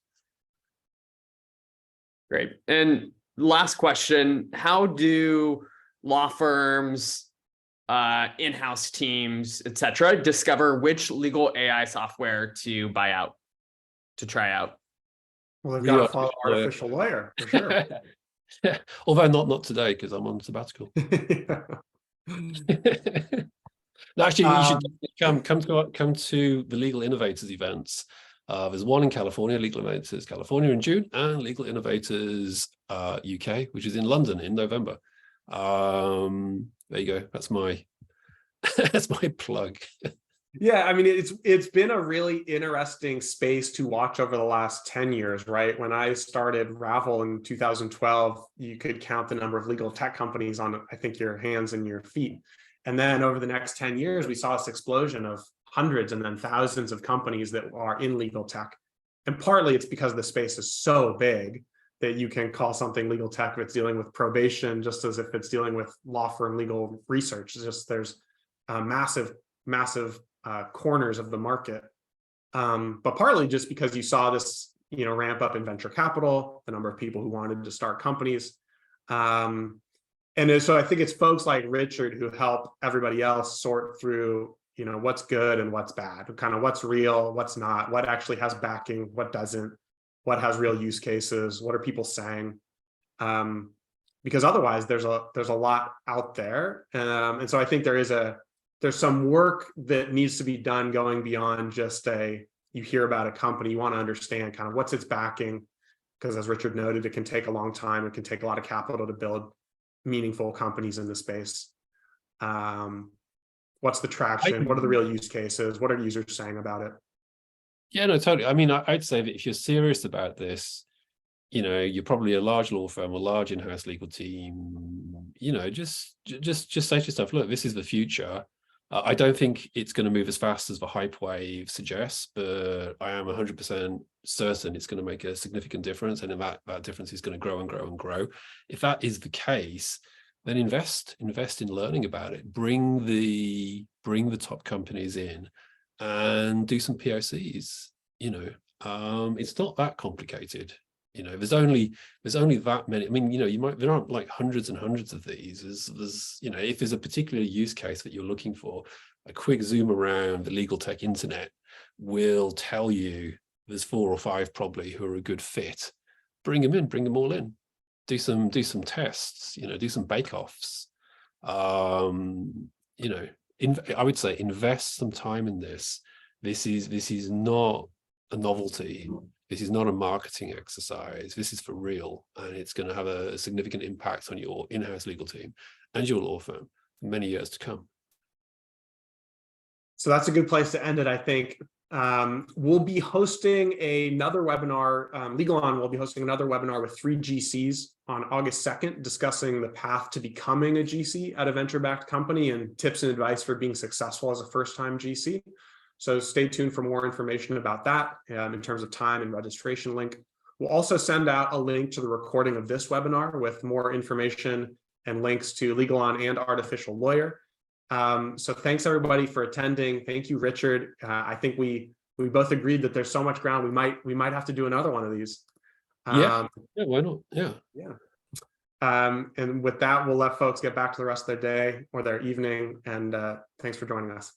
Great. And last question, how do law firms, in-house teams, et cetera, discover which legal AI software to buy out, to try out? Well, they've got to follow Artificial Lawyer for sure. Yeah. Although not today, because I'm on sabbatical. No, actually, you should come to the Legal Innovators events. There's one in California, Legal Innovators California in June, and Legal Innovators UK, which is in London in November. There you go. That's my that's my plug. Yeah, I mean, it's been a really interesting space to watch over the last 10 years, right? When I started Ravel in 2012, you could count the number of legal tech companies on, I think, your hands and your feet. And then over the next 10 years, we saw this explosion of hundreds and then thousands of companies that are in legal tech. And partly it's because the space is so big that you can call something legal tech if it's dealing with probation, just as if it's dealing with law firm legal research. It's just there's massive corners of the market, but partly just because you saw this, ramp up in venture capital, the number of people who wanted to start companies, and so I think it's folks like Richard who help everybody else sort through, what's good and what's bad, kind of what's real, what's not, what actually has backing, what doesn't, what has real use cases, what are people saying, because otherwise there's a lot out there, and so I think there's some work that needs to be done going beyond just you hear about a company, you want to understand kind of what's its backing, because as Richard noted, it can take a long time. It can take a lot of capital to build meaningful companies in the space. What's the traction? What are the real use cases? What are users saying about it? Yeah, no, totally. I mean, I'd say that if you're serious about this, you're probably a large law firm, a large in-house legal team, just say to yourself, look, this is the future. I don't think it's going to move as fast as the hype wave suggests, but I am 100% certain it's going to make a significant difference, and that difference is going to grow and grow and grow. If that is the case, then invest in learning about it. Bring the top companies in and do some POCs. It's not that complicated. You know, there's only that many. I mean, you know, there aren't like hundreds and hundreds of these. There's, you know, if there's a particular use case that you're looking for, a quick zoom around the legal tech internet will tell you there's 4 or 5 probably who are a good fit. Bring them in, bring them all in. Do some tests. You know, do some bake-offs. You know, I would say invest some time in this. This is not a novelty. This is not a marketing exercise. This is for real, and it's going to have a significant impact on your in-house legal team and your law firm for many years to come. So that's a good place to end it, I think. We'll be hosting another webinar. LegalOn will be hosting another webinar with 3 GCs on August 2nd, discussing the path to becoming a GC at a venture-backed company and tips and advice for being successful as a first-time GC. So stay tuned for more information about that in terms of time and registration link. We'll also send out a link to the recording of this webinar with more information and links to LegalOn and Artificial Lawyer. So thanks everybody for attending. Thank you, Richard. I think we both agreed that there's so much ground. We might have to do another one of these. Yeah, why not? Yeah. And with that, we'll let folks get back to the rest of their day or their evening. And thanks for joining us.